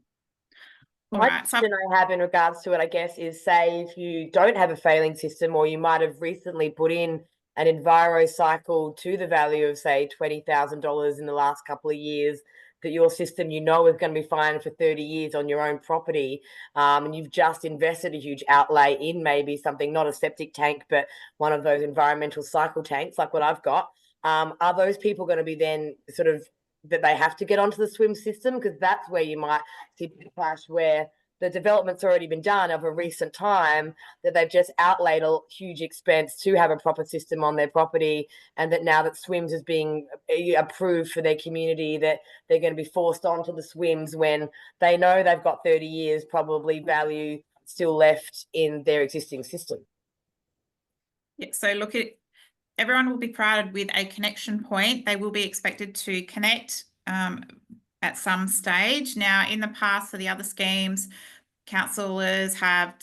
One question I have in regards to it, I guess, is say if you don't have a failing system, or you might have recently put in an enviro cycle to the value of say $20,000 in the last couple of years, that your system, you know, is going to be fine for 30 years on your own property, and you've just invested a huge outlay in maybe something, not a septic tank, but one of those environmental cycle tanks like what I've got, are those people going to be then sort of that they have to get onto the SWIM system? Because that's where you might see a clash where the development's already been done of a recent time, that they've just outlaid a huge expense to have a proper system on their property, and that now that SWIMS is being approved for their community, that they're going to be forced onto the SWIMS when they know they've got 30 years probably value still left in their existing system. Yeah, so look, everyone will be provided with a connection point. They will be expected to connect at some stage. Now, in the past, for the other schemes, councillors have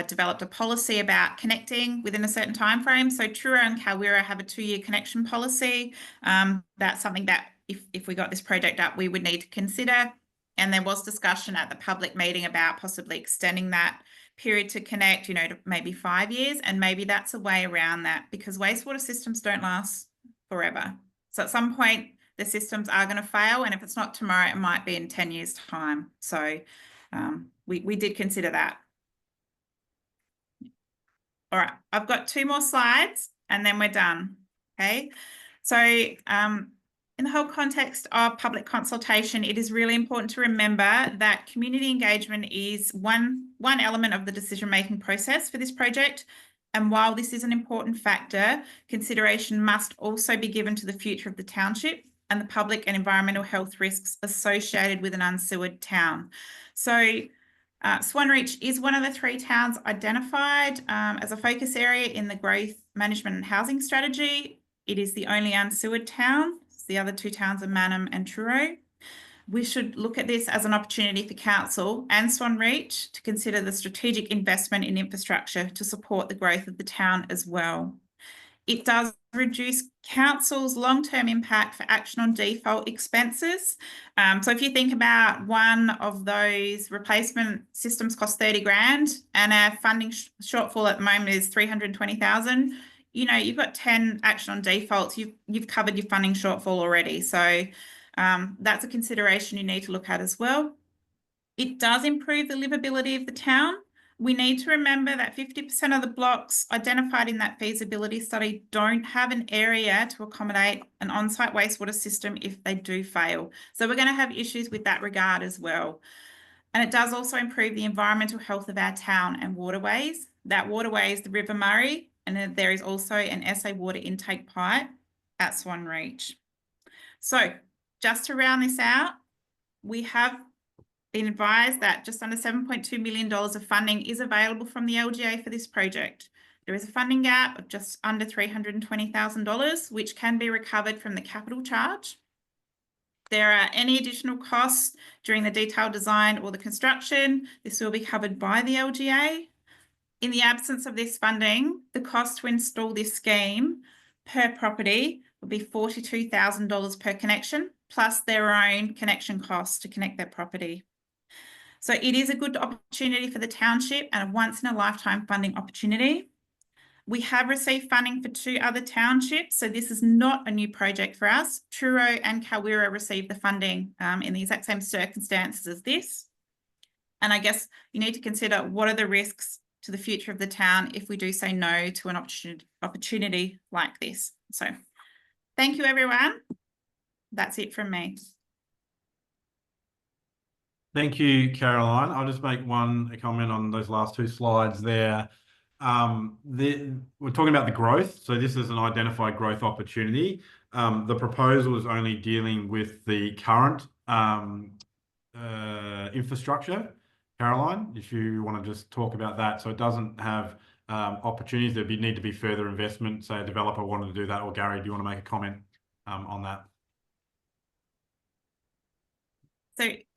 developed a policy about connecting within a certain time frame. So Truro and Kawira have a 2-year connection policy. That's something that if we got this project up, we would need to consider. And there was discussion at the public meeting about possibly extending that period to connect, you know, to maybe 5 years. And maybe that's a way around that, because wastewater systems don't last forever. So at some point, the systems are going to fail. And if it's not tomorrow, it might be in 10 years' time. So we did consider that. All right, I've got 2 more slides and then we're done. Okay, so in the whole context of public consultation, it is really important to remember that community engagement is one element of the decision-making process for this project. And while this is an important factor, consideration must also be given to the future of the township and the public and environmental health risks associated with an unsewered town. So Swan Reach is one of the 3 towns identified as a focus area in the growth management and housing strategy. It is the only unsewered town. The other 2 towns are Mannum and Truro. We should look at this as an opportunity for council and Swan Reach to consider the strategic investment in infrastructure to support the growth of the town as well. It does reduce council's long-term impact for action on default expenses. So if you think about one of those replacement systems cost 30 grand and our funding shortfall at the moment is 320,000, you know, you've got 10 action on defaults, you've covered your funding shortfall already. So that's a consideration you need to look at as well. It does improve the livability of the town. We need to remember that 50% of the blocks identified in that feasibility study don't have an area to accommodate an on-site wastewater system if they do fail. So we're going to have issues with that regard as well. And it does also improve the environmental health of our town and waterways. That waterway is the River Murray, and there is also an SA water intake pipe at Swan Reach. So just to round this out, we have been advised that just under $7.2 million of funding is available from the LGA for this project. There is a funding gap of just under $320,000, which can be recovered from the capital charge. There are any additional costs during the detailed design or the construction. This will be covered by the LGA. In the absence of this funding, the cost to install this scheme per property will be $42,000 per connection, plus their own connection costs to connect their property. So it is a good opportunity for the township and a once-in-a-lifetime funding opportunity. We have received funding for 2 other townships, so this is not a new project for us. Truro and Kawira received the funding in the exact same circumstances as this. And I guess you need to consider what are the risks to the future of the town if we do say no to an opportunity like this. So thank you, everyone. That's it from me. Thank you, Caroline. I'll just make one comment on those last 2 slides there. We're talking about the growth. So this is an identified growth opportunity. The proposal is only dealing with the current infrastructure. Caroline, if you want to just talk about that. So it doesn't have opportunities. There need to be further investment. Say a developer wanted to do that, or Gary, do you want to make a comment on that?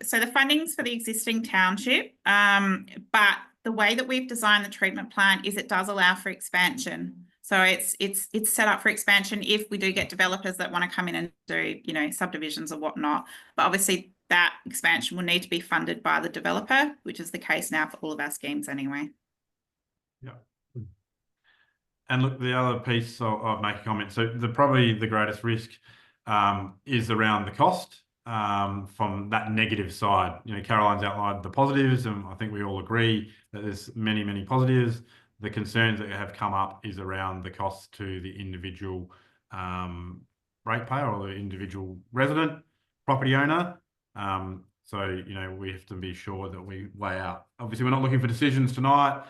So the funding's for the existing township, but the way that we've designed the treatment plant is it does allow for expansion. So it's set up for expansion if we do get developers that want to come in and do, you know, subdivisions or whatnot. But obviously that expansion will need to be funded by the developer, which is the case now for all of our schemes anyway. Yeah. And look, the other piece I'll make a comment. So probably the greatest risk is around the cost. from that negative side. You know, Caroline's outlined the positives, and I think we all agree that there's many, many positives. The concerns that have come up is around the costs to the individual ratepayer or the individual resident property owner. So, you know, we have to be sure that we weigh out. Obviously, we're not looking for decisions tonight.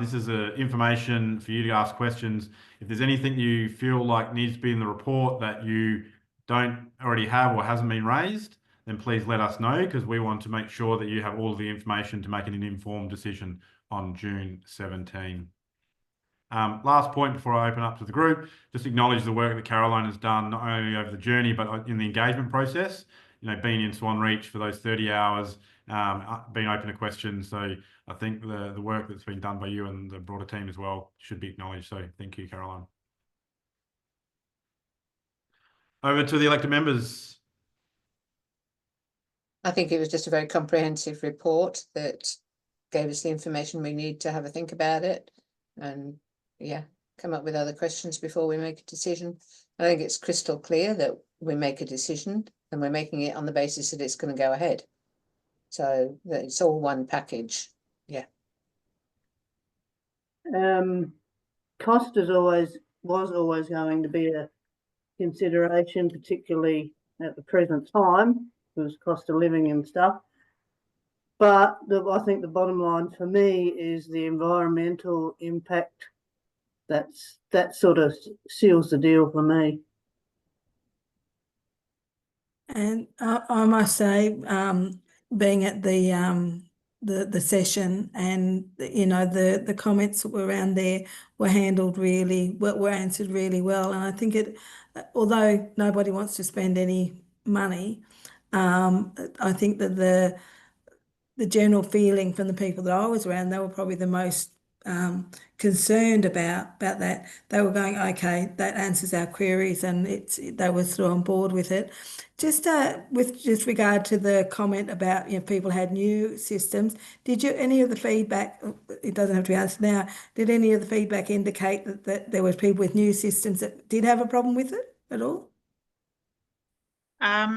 This is information for you to ask questions. If there's anything you feel like needs to be in the report that you don't already have or hasn't been raised, then please let us know, because we want to make sure that you have all the information to make an informed decision on June 17. Last point before I open up to the group, just acknowledge the work that Caroline has done, not only over the journey, but in the engagement process. You know, being in Swan Reach for those 30 hours, being open to questions. So I think the work that's been done by you and the broader team as well should be acknowledged. So thank you, Caroline. Over to the elected members. I think it was just a very comprehensive report that gave us the information we need to have a think about it, and yeah, come up with other questions before we make a decision. I think it's crystal clear that we make a decision, and we're making it on the basis that it's going to go ahead. So that it's all one package. Yeah. Cost was always going to be a consideration, particularly at the present time, because cost of living and stuff. But I think the bottom line for me is the environmental impact. That sort of seals the deal for me. And I must say, being at the session, and you know, the comments that were around there were handled really well, were answered really well. And I think although nobody wants to spend any money, I think that the general feeling from the people that I was around, they were probably the most concerned about that. They were going, okay, that answers our queries, and they were sort of on board with it. Just with regard to the comment about, you know, people had new systems, did you, any of the feedback, it doesn't have to be answered now, did any of the feedback indicate that there was people with new systems that did have a problem with it at all?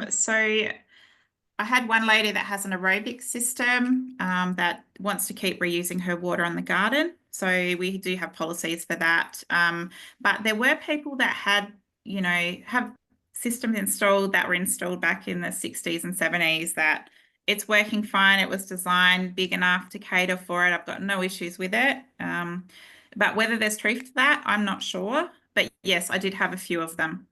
So I had one lady that has an aerobic system that wants to keep reusing her water on the garden. So we do have policies for that. But there were people that had, you know, have systems installed that were installed back in the 60s and 70s that it's working fine. It was designed big enough to cater for it. I've got no issues with it. But whether there's truth to that, I'm not sure. But yes, I did have a few of them.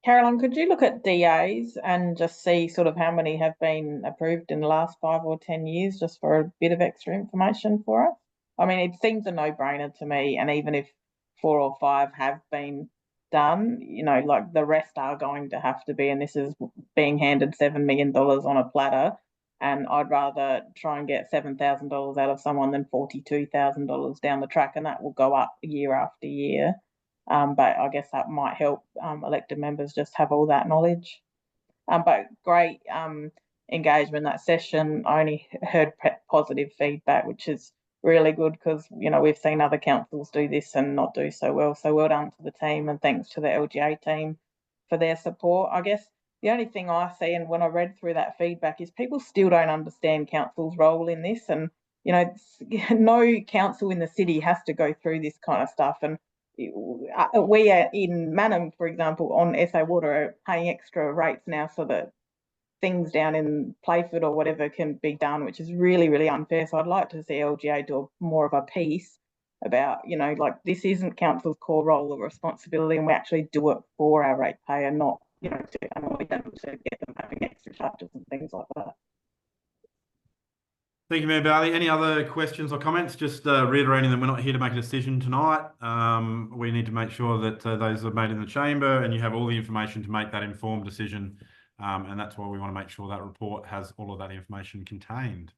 Caroline, could you look at DAs and just see sort of how many have been approved in the last 5 or 10 years, just for a bit of extra information for us? I mean, it seems a no-brainer to me, and even if 4 or 5 have been done, you know, like the rest are going to have to be, and this is being handed $7 million on a platter, and I'd rather try and get $7,000 out of someone than $42,000 down the track, and that will go up year after year. But I guess that might help elected members just have all that knowledge. But great engagement that session. I only heard positive feedback, which is really good, because, you know, we've seen other councils do this and not do so well. So well done to the team, and thanks to the LGA team for their support. I guess the only thing I see, and when I read through that feedback, is people still don't understand council's role in this. And, you know, no council in the city has to go through this kind of stuff. And we are in Manham, for example, on SA Water, are paying extra rates now so that things down in Playford or whatever can be done, which is really, really unfair. So I'd like to see LGA do more of a piece about, you know, like, this isn't council's core role or responsibility, and we actually do it for our ratepayer, not, you know, to annoy them, to get them having extra charges and things like that. Thank you, Mayor Barley. Any other questions or comments? Just reiterating that we're not here to make a decision tonight. We need to make sure that those are made in the chamber, and you have all the information to make that informed decision. And that's why we want to make sure that report has all of that information contained.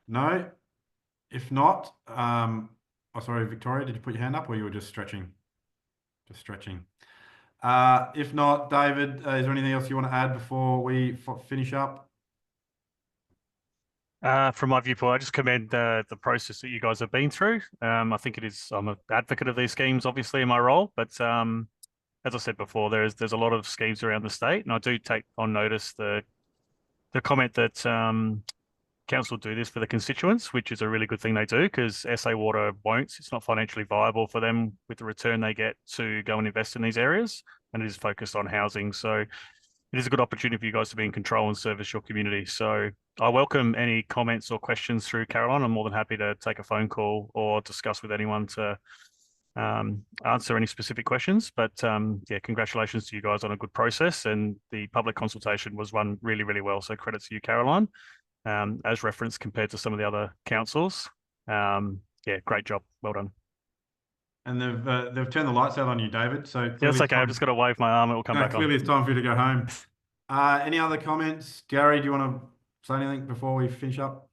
No? If not, oh, sorry, Victoria, did you put your hand up, or you were just stretching? Just stretching. If not, David, is there anything else you want to add before we finish up? From my viewpoint, I just commend the process that you guys have been through. I think it is, I'm an advocate of these schemes, obviously, in my role, but as I said before, there's a lot of schemes around the state, and I do take on notice the comment that council do this for the constituents, which is a really good thing they do, because SA Water won't. It's not financially viable for them with the return they get to go and invest in these areas, and it is focused on housing. So it is a good opportunity for you guys to be in control and service your community. So I welcome any comments or questions through Caroline. I'm more than happy to take a phone call or discuss with anyone to answer any specific questions. But yeah, congratulations to you guys on a good process, and the public consultation was run really, really well. So credit to you, Caroline. As referenced compared to some of the other councils. Yeah, great job. Well done. And they've turned the lights out on you, David. So yeah, it's okay. I've just got to wave my arm. It will come back clearly on. it's time for you to go home. Any other comments? Gary, do you want to say anything before we finish up?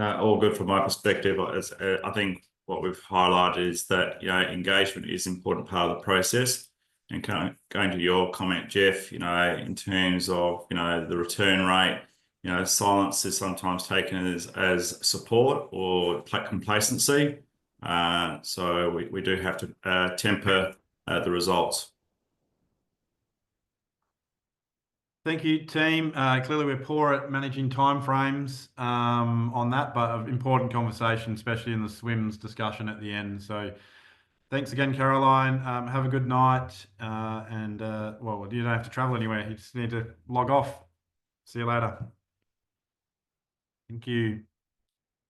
All good from my perspective. I think what we've highlighted is that, you know, engagement is an important part of the process. And kind of going to your comment, Jeff, you know, in terms of, you know, the return rate, you know, silence is sometimes taken as support or complacency. So we do have to temper the results. Thank you, team. Clearly, we're poor at managing timeframes on that, but an important conversation, especially in the swims discussion at the end. So thanks again, Caroline. Have a good night. Well, you don't have to travel anywhere. You just need to log off. See you later. Thank you.